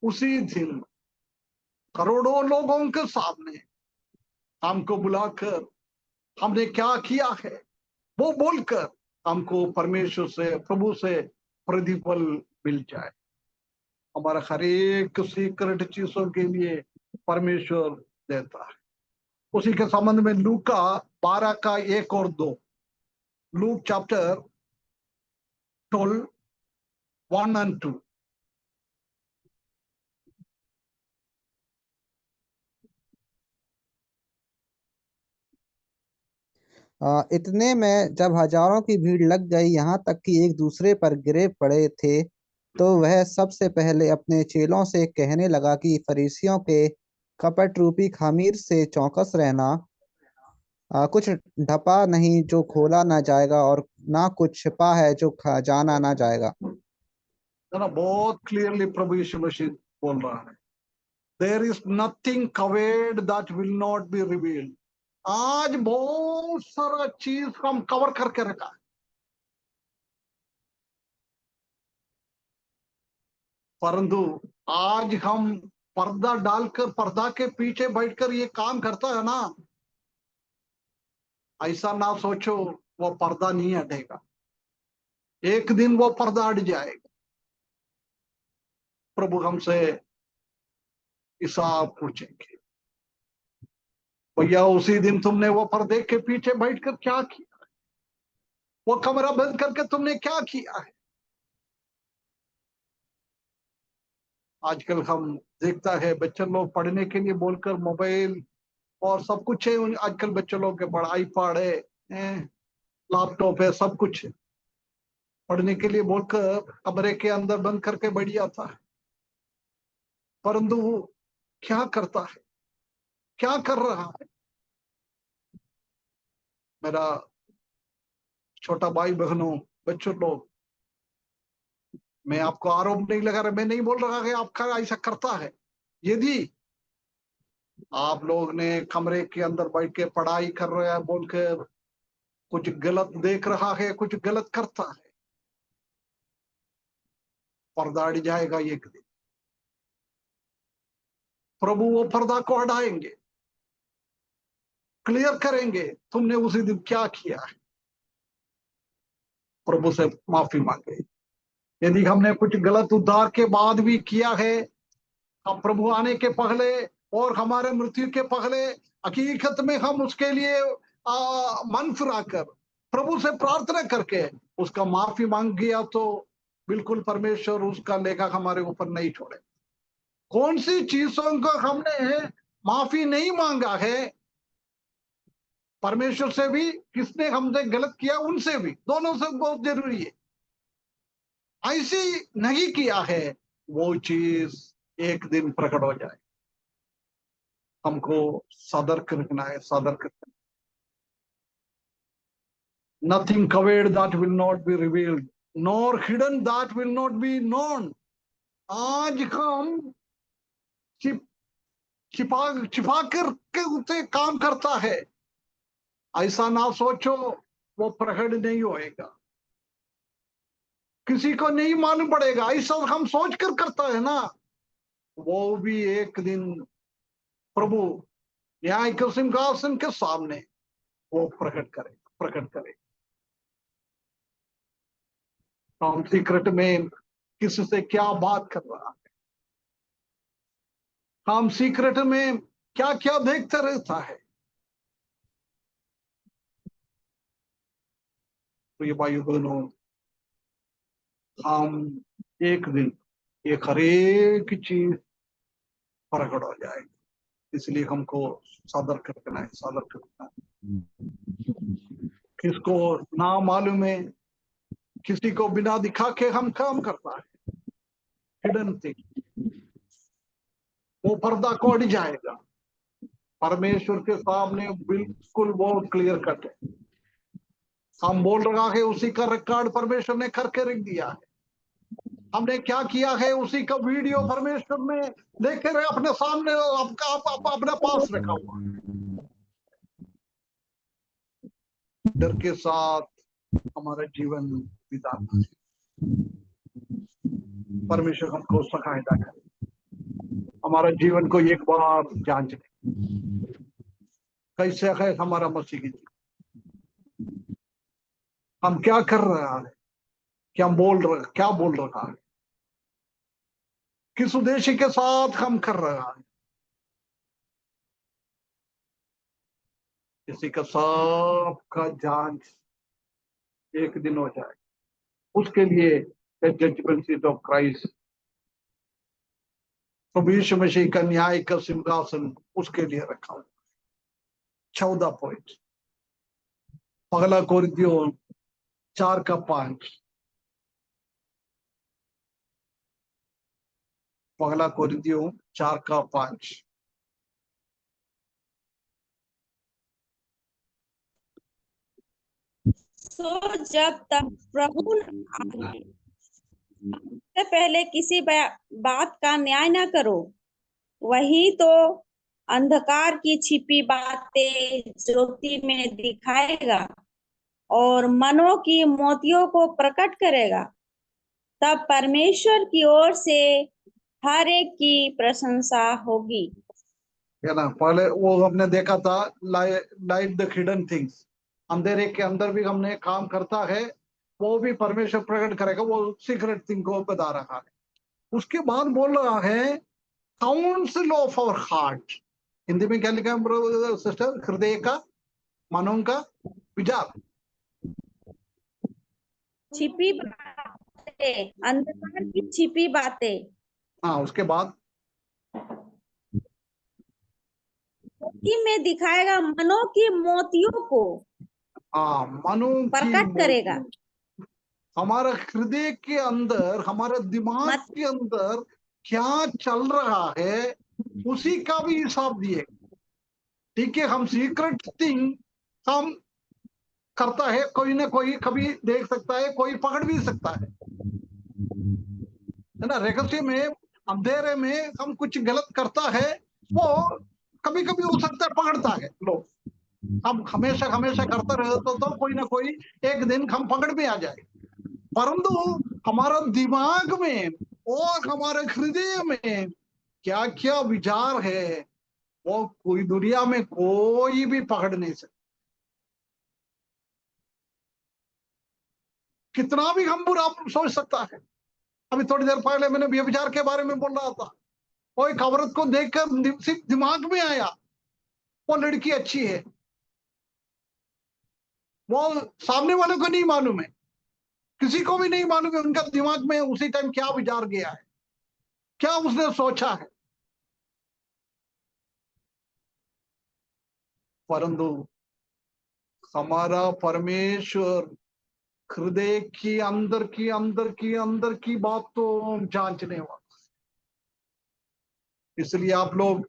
उसी दिन करोड़ों लोगों के सामने हमको बुलाकर हमने क्या किया है वो बोलकर हमको परमेश्वर से, प्रभु से प्रतिफल मिल जाए। हमारा हर एक सीक्रेट चीजों के लिए परमेश्वर देता है। उसी के संबंध में लूका 12 का 1 और 2, लूक चैप्टर 12 1 and 2। इतने में जब हजारों की भीड़ लग गई, यहाँ तक कि एक दूसरे पर गिरे पड़े थे, तो वह सबसे पहले अपने चेलों से कहने लगा कि फरीसियों के कपट रूपी खमीर से चौकस रहना। कुछ ढपा नहीं जो खोला ना जाएगा, और ना कुछ छिपा है जो जाना ना जाएगा। है ना, बहुत क्लियरली प्रभु यीशु मसीह बोल रहा है, there is nothing covered that will not be revealed. आज बहुत सारा चीज हम कवर करके रखा है, परंतु आज हम पर्दा डालकर, पर्दा के पीछे बैठकर ये काम करता है ना, ऐसा ना सोचो वो पर्दा नहीं हटेगा। एक दिन वो पर्दा हट जाएगा, प्रभु हमसे हिसाब पूछेंगे, भैया उसी दिन तुमने वो पर्दे के पीछे बैठकर क्या किया, वो कमरा बंद करके तुमने क्या किया है। आजकल हम देखता है बच्चे लोग पढ़ने के लिए बोलकर मोबाइल और सब कुछ है, आजकल बच्चे लोग के बड़ा आईपैड है, लैपटॉप है, सब कुछ है। पढ़ने के लिए बोलकर कमरे के अंदर बंद करके बैठ जाता है, परंतु वो क्या करता है, क्या कर रहा है। मेरा छोटा भाई बहनों, बच्चों लोग, मैं आपको आरोप नहीं लगा रहा, मैं नहीं बोल रहा कि आपका ऐसा करता है। यदि आप लोग ने कमरे के अंदर बैठ के पढ़ाई कर रहे हैं बोलकर कुछ गलत देख रहा है, कुछ गलत करता है, पर्दा हट जाएगा एक दिन, प्रभु वो पर्दा को हटाएंगे, क्लियर करेंगे तुमने उसी दिन क्या किया है। प्रभु से माफी मांगे। यदि हमने कुछ गलत उद्धार के बाद भी किया है, हम प्रभु आने के पहले और हमारे मृत्यु के पहले हकीकत में हम उसके लिए मन फिराकर प्रभु से प्रार्थना करके उसका माफी मांग गया, तो बिल्कुल परमेश्वर उसका लेखा हमारे ऊपर नहीं छोड़े। कौन सी चीजों को हमने माफी नहीं मांगा है, परमेश्वर से भी, किसने हमसे गलत किया उनसे भी, दोनों से बहुत जरूरी है। ऐसी नहीं किया है, वो चीज एक दिन प्रकट हो जाए। हमको सतर्क रखना है, सतर्क रखना। Nothing covered that will not be revealed, nor hidden that will not be known. आज हम छिप छिपा छिपा कर के उसे काम करता है, ऐसा ना सोचो वो प्रकट नहीं होएगा, किसी को नहीं मालूम पड़ेगा, ऐसा हम सोच कर करता है ना, वो भी एक दिन प्रभु न्याय के सिंहासन के सामने वो प्रकट करेगा, प्रकट करेगा। हम सीक्रेट में किससे क्या बात कर रहा है, हम सीक्रेट में क्या क्या देखते रहता है। तो ये भाई बहनों, हम एक दिन एक हर एक चीज प्रकट हो जाएगी, इसलिए हमको सतर्क रखना है, सतर्क रखना है। किसको ना मालूम है, किसी को बिना दिखा के हम काम करता है, हिडन थिंग, वो पर्दा को हट जाएगा। परमेश्वर के सामने बिल्कुल वो क्लियर कट है, हम बोल रहा है उसी का रिकॉर्ड परमेश्वर ने करके रख दिया है। हमने क्या किया है उसी का वीडियो परमेश्वर ने लेकर अपने सामने अपने पास रखा हुआ। डर के साथ हमारा जीवन बिताना है। परमेश्वर हमको सहायता करे, हमारा जीवन को एक बार जांच ले, कैसे है हमारा मसीह की जीवन, हम क्या कर रहा है, क्या बोल रहा है, किस उद्देश्य के साथ हम कर रहा है, किसी का सबका जांच एक दिन हो जाए, उसके लिए जजमेंट सीट ऑफ क्राइस्ट, प्रभु यीशु मसीह का न्याय का सिंहासन उसके लिए रखा हुआ। 14 पॉइंट, पहला कोरिन्थियों 4:5, पहला कोरिन्थियों 4:5। सो जब तक प्रभु न आए, उससे पहले किसी बात का न्याय न करो, वही तो अंधकार की छिपी बातें ज्योति में दिखाएगा और मनों की मोतियों को प्रकट करेगा। तब परमेश्वर की ओर से हर एक की प्रशंसा होगी। है ना, पहले वो हमने देखा था लाइट द हिडन थिंग्स, अंधेरे के अंदर भी हमने काम करता है, वो भी परमेश्वर प्रकट करेगा, वो सीक्रेट थिंग को बता रहा है। उसके बाद बोल रहा है council of our heart, Hindi में क्या लिखा है ब्रदर सिस्टर? हृदय का, मनों का विचार, छिपी बातें, अंधकार की छिपी बातें। हाँ, उसके बाद में दिखाएगा, मनों की मोतियों को हाँ, मनों की प्रकट करेगा। हमारा हृदय के अंदर, हमारे दिमाग के अंदर क्या चल रहा है, उसी का भी हिसाब दिए। ठीक है, हम सीक्रेट थिंग हम करता है, कोई ना कोई कभी देख सकता है, कोई पकड़ भी सकता है ना। रहस्य में, अंधेरे में हम कुछ गलत करता है, वो कभी कभी हो सकता है पकड़ता है लोग। हम हमेशा हमेशा करते रहे तो कोई ना कोई एक दिन हम पकड़ में आ जाए। परंतु हमारा दिमाग में और हमारे हृदय में क्या क्या विचार है, वो कोई दुनिया में कोई भी पकड़ नहीं सकता। कितना भी हम बुरा सोच सकता है। अभी थोड़ी देर पहले मैंने व्यभिचार के बारे में बोल रहा था, वो एक औरत को देखकर दिमाग में आया वो लड़की अच्छी है, वो सामने वाले को नहीं मालूम है, किसी को भी नहीं मालूम है उनका दिमाग में उसी टाइम क्या विचार गया है, क्या उसने सोचा है। परंतु हमारा परमेश्वर हृदय की अंदर की बात तो जांचने वाला। इसलिए आप लोग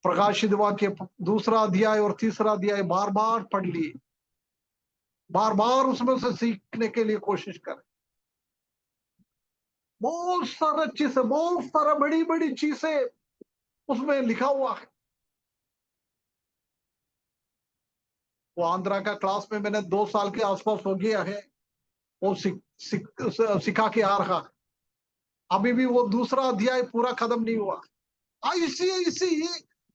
प्रकाशित वाक्य 2 अध्याय और 3 अध्याय बार बार पढ़ लिए, बार बार उसमें से सीखने के लिए कोशिश करें। बहुत सारा चीजें, बहुत सारा बड़ी बड़ी चीजें उसमें लिखा हुआ है। वो आंध्रा का क्लास में मैंने 2 साल के आसपास हो गया है, वो सिखा के आ रहा है। अभी भी वो 2 अध्याय पूरा खत्म नहीं हुआ। ऐसी ऐसी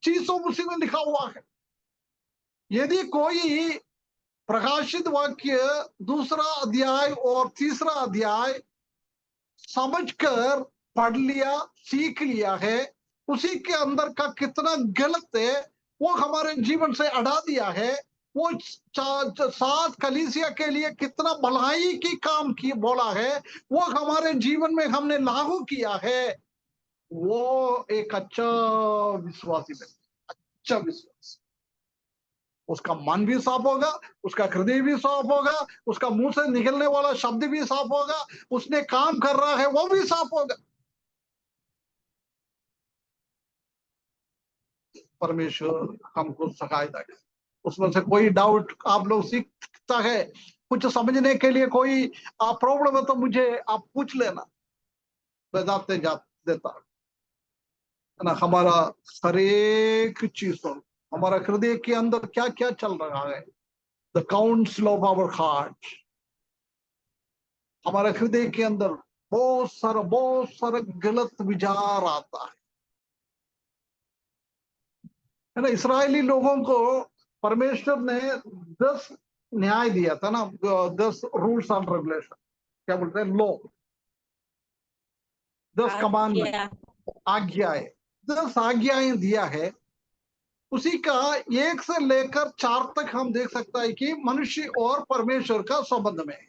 चीजों उसी में लिखा हुआ है। यदि कोई प्रकाशित वाक्य 2 अध्याय और 3 अध्याय समझकर पढ़ लिया, सीख लिया है, उसी के अंदर का कितना गलत है वो हमारे जीवन से हटा दिया है, वो 7 कलीसिया के लिए कितना भलाई की काम की बोला है, वो हमारे जीवन में हमने लागू किया है, वो एक अच्छा विश्वासी है, अच्छा विश्वास। उसका मन भी साफ होगा, उसका हृदय भी साफ होगा, उसका मुंह से निकलने वाला शब्द भी साफ होगा, उसने काम कर रहा है वो भी साफ होगा। परमेश्वर हमको सहायता करे। उसमें से कोई डाउट आप लोग सीखता है, कुछ समझने के लिए कोई प्रॉब्लम है तो मुझे आप पूछ लेना, बताते देता है ना। हमारा हर एक चीज, हमारा हृदय के अंदर क्या क्या चल रहा है, the council of our heart, हमारे हृदय के अंदर बहुत सारा गलत विचार आता है ना। इस्राएली लोगों को परमेश्वर ने 10 न्याय दिया था ना, 10 रूल्स एंड रेगुलेशन, क्या बोलते हैं, लॉ, 10 कमांडमेंट, आज्ञाएं, 10 आज्ञाएं दिया है। उसी का 1 से लेकर 4 तक हम देख सकता है कि मनुष्य और परमेश्वर का संबंध में है,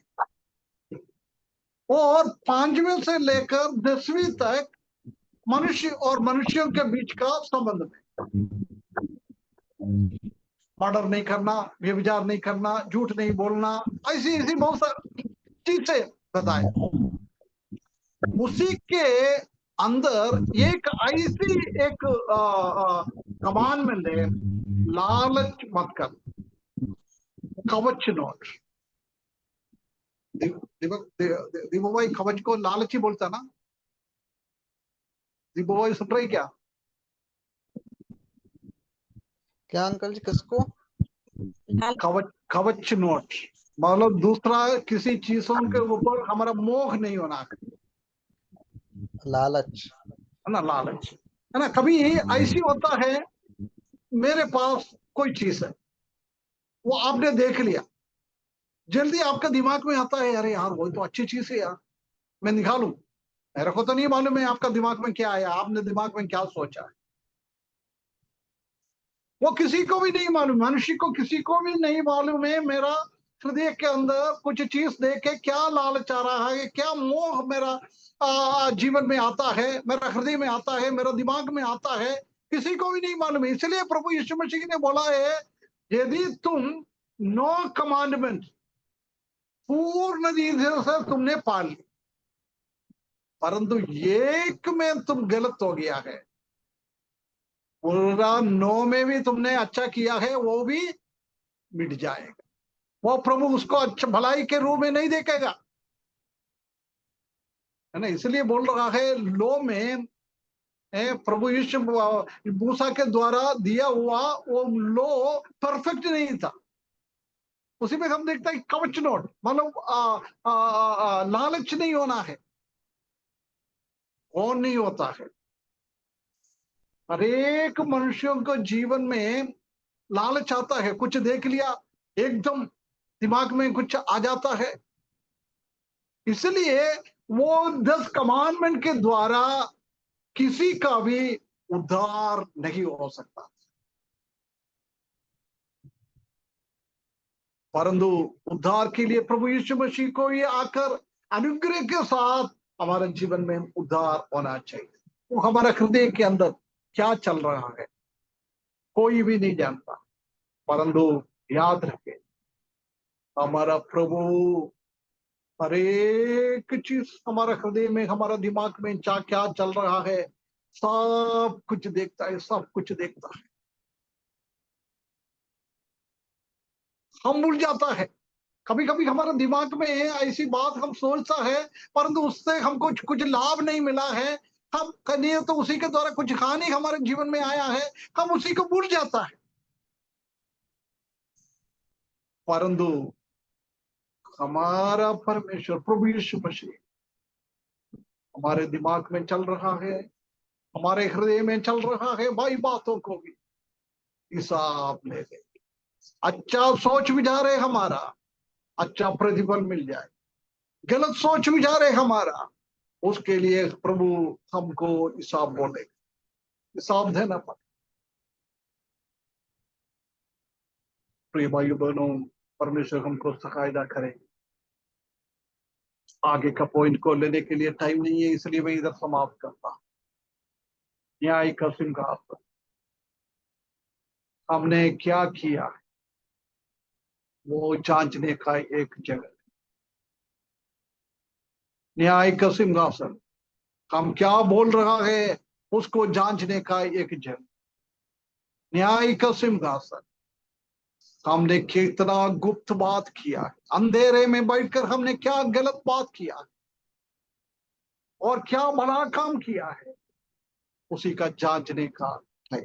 और 5वें से लेकर 10वीं तक मनुष्य और मनुष्यों के बीच का संबंध में। मर्डर नहीं करना, व्यभिचार नहीं करना, झूठ नहीं बोलना, ऐसी ऐसी बहुत सारी चीजें बताए। उसी के अंदर एक ऐसी एक कमांडमेंट है, लालच मत कर, कवच नोट। दीपू भाई कवच को लालच ही बोलता ना, दीपू भाई सुन रही क्या? क्या अंकल जी, किसको? कवच नोट मतलब दूसरा किसी चीजों के ऊपर हमारा मोह नहीं होना, लालच, है ना, लालच, है ना। कभी ऐसी होता है, मेरे पास कोई चीज है, वो आपने देख लिया, जल्दी आपका दिमाग में आता है, अरे यार वो तो अच्छी चीज है यार, मैं निकालूं। मेरे को तो नहीं मालूम है आपका दिमाग में क्या आया, आपने दिमाग में क्या सोचा है, वो किसी को भी नहीं मालूम, मनुष्य को किसी को भी नहीं मालूम है। मेरा हृदय के अंदर कुछ चीज देख के क्या लालच आ रहा है, क्या मोह मेरा जीवन में आता है, मेरा हृदय में आता है, मेरा दिमाग में आता है, किसी को भी नहीं मालूम है। इसलिए प्रभु यीशु मसीह ने बोला है, यदि तुम 9 कमांडमेंट पूर्ण रीति से तुमने पाल ली, परंतु एक में तुम गलत हो गया है, पूरा 9 में भी तुमने अच्छा किया है, वो भी मिट जाएगा। वो प्रभु उसको अच्छा भलाई के रूप में नहीं देखेगा, है ना। इसलिए बोल रहा है, लो में प्रभु यीशु मूसा के द्वारा दिया हुआ वो लो परफेक्ट नहीं था। उसी में हम देखते हैं कवच नोट मतलब लालच नहीं होना है, कौन नहीं होता है। हर एक मनुष्यों को जीवन में लालच आता है, कुछ देख लिया एकदम दिमाग में कुछ आ जाता है, इसलिए वो 10 कमांडमेंट के द्वारा किसी का भी उद्धार नहीं हो सकता, परंतु उद्धार के लिए प्रभु यीशु मसीह को ये आकर अनुग्रह के साथ हमारे जीवन में उद्धार होना चाहिए। वो हमारे हृदय के अंदर क्या चल रहा है कोई भी नहीं जानता, परंतु याद रखे हमारा प्रभु हर एक चीज हमारे हृदय में, हमारा दिमाग में क्या क्या चल रहा है, सब कुछ देखता है, सब कुछ देखता है। हम भूल जाता है, कभी कभी हमारे दिमाग में ऐसी बात हम सोचता है, परंतु उससे हमको कुछ लाभ नहीं मिला है, हम कहीं तो उसी के द्वारा कुछ हानि हमारे जीवन में आया है, हम उसी को भूल जाता है। परंतु हमारा परमेश्वर प्रभु यीशु मसीह हमारे दिमाग में चल रहा है, हमारे हृदय में चल रहा है, भाई बातों को भी हिसाब ले ले। अच्छा सोच विचार है हमारा, अच्छा प्रतिफल मिल जाए, गलत सोच विचार है हमारा, उसके लिए प्रभु हमको हिसाब बोले, हिसाब देना पड़े। प्रिय भाइयों बहनों, परमेश्वर हमको सहायता करे। आगे का पॉइंट को लेने के लिए टाइम नहीं है, इसलिए मैं इधर समाप्त करता। न्याय का सिंहासन हमने क्या किया वो जांचने का एक जगह, न्याय का सिंहासन हम क्या बोल रहा है उसको जांचने का एक जगह। न्याय का सिंहासन हमने कितना गुप्त बात किया है, अंधेरे में बैठकर हमने क्या गलत बात किया है और क्या बड़ा काम किया है, उसी का जांचने का है।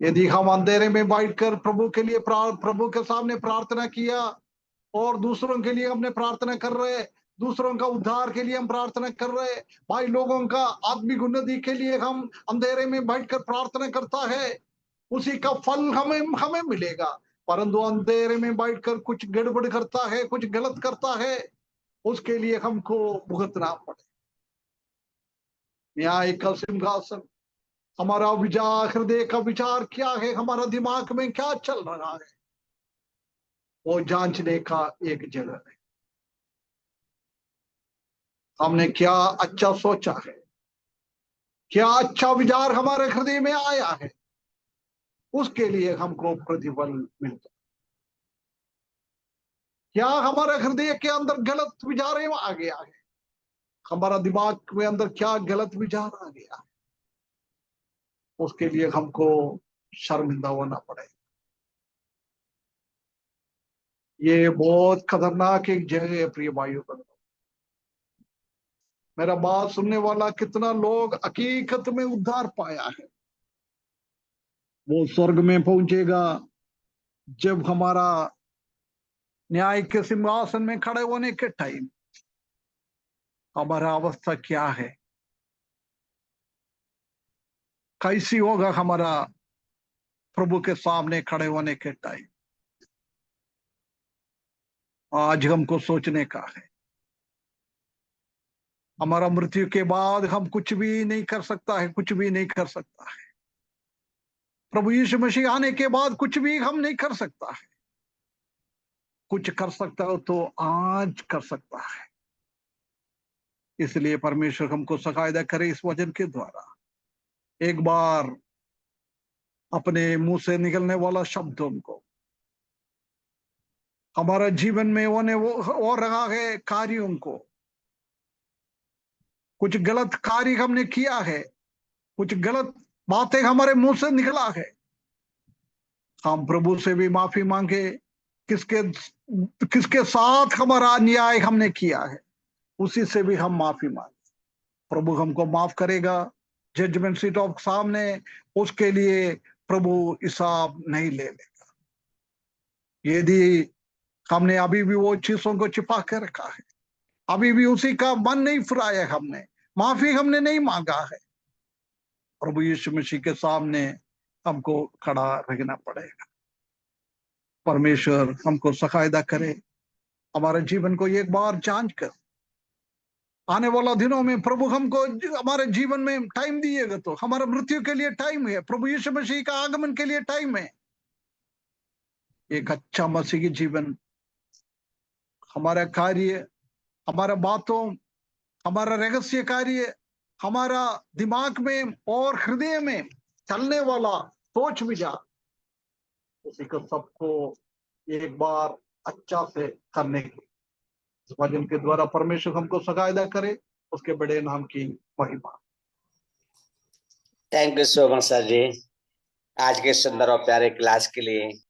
यदि हम अंधेरे में बैठकर प्रभु के लिए प्रभु के सामने प्रार्थना किया और दूसरों के लिए हमने प्रार्थना कर रहे, दूसरों का उद्धार के लिए हम प्रार्थना कर रहे, भाई लोगों का आत्मिक उन्नति के लिए हम अंधेरे में बैठकर प्रार्थना करता है, उसी का फल हमें मिलेगा। परंतु अंधेरे में बैठकर कुछ गड़बड़ करता है, कुछ गलत करता है, उसके लिए हमको भुगतना पड़े। न्याय का सिंहासन, हमारा विचार, हृदय का विचार क्या है, हमारा दिमाग में क्या चल रहा है, वो जांचने का एक जगह है। हमने क्या अच्छा सोचा है, क्या अच्छा विचार हमारे हृदय में आया है, उसके लिए हमको प्रतिफल मिलता। क्या हमारे हृदय के अंदर गलत विचार आ गया है, हमारा दिमाग में अंदर क्या गलत विचार आ गया है, उसके लिए हमको शर्मिंदा होना पड़ेगा। ये बहुत खतरनाक एक जगह है प्रिय भाइयों बहनों। मेरा बात सुनने वाला कितना लोग हकीकत में उद्धार पाया है, वो स्वर्ग में पहुंचेगा जब हमारा न्याय के सिंहासन में खड़े होने के टाइम हमारा अवस्था क्या है, कैसी होगा हमारा प्रभु के सामने खड़े होने के टाइम। आज हमको सोचने का है। हमारा मृत्यु के बाद हम कुछ भी नहीं कर सकता है, कुछ भी नहीं कर सकता है। प्रभु यीशु मसीह आने के बाद कुछ भी हम नहीं कर सकता है। कुछ कर सकता हो तो आज कर सकता है। इसलिए परमेश्वर हमको सहायता करे इस वचन के द्वारा। एक बार अपने मुंह से निकलने वाला शब्दों को हमारा जीवन में होने वो रहा है कार्यों को, कुछ गलत कार्य हमने किया है, कुछ गलत बातें हमारे मुंह से निकला है, हम प्रभु से भी माफी मांगे। किसके किसके साथ हमारा अन्याय हमने किया है, उसी से भी हम माफी मांगे। प्रभु हमको माफ करेगा जजमेंट सीट ऑफ सामने, उसके लिए प्रभु हिसाब नहीं ले लेगा। यदि हमने अभी भी वो चीजों को छिपा कर रखा है, अभी भी उसी का मन नहीं फुराया, हमने माफी हमने नहीं मांगा है, प्रभु यीशु मसीह के सामने हमको खड़ा रहना पड़ेगा। परमेश्वर हमको सहायता करे, हमारे जीवन को एक बार जांच कर आने वाला दिनों में प्रभु हमको हमारे जीवन में टाइम दिएगा तो हमारा मृत्यु के लिए टाइम है, प्रभु यीशु मसीह का आगमन के लिए टाइम है। एक अच्छा मसीही जीवन, हमारा कार्य, हमारा बातों, हमारा रहस्य कार्य, हमारा दिमाग में और हृदय में चलने वाला सोच विचार, उसी को सबको एक बार अच्छा से करने की वचन के द्वारा परमेश्वर हमको सहायता करे, उसके बड़े नाम की महिमा। Thank you so much sir जी, आज के सुंदर और प्यारे क्लास के लिए।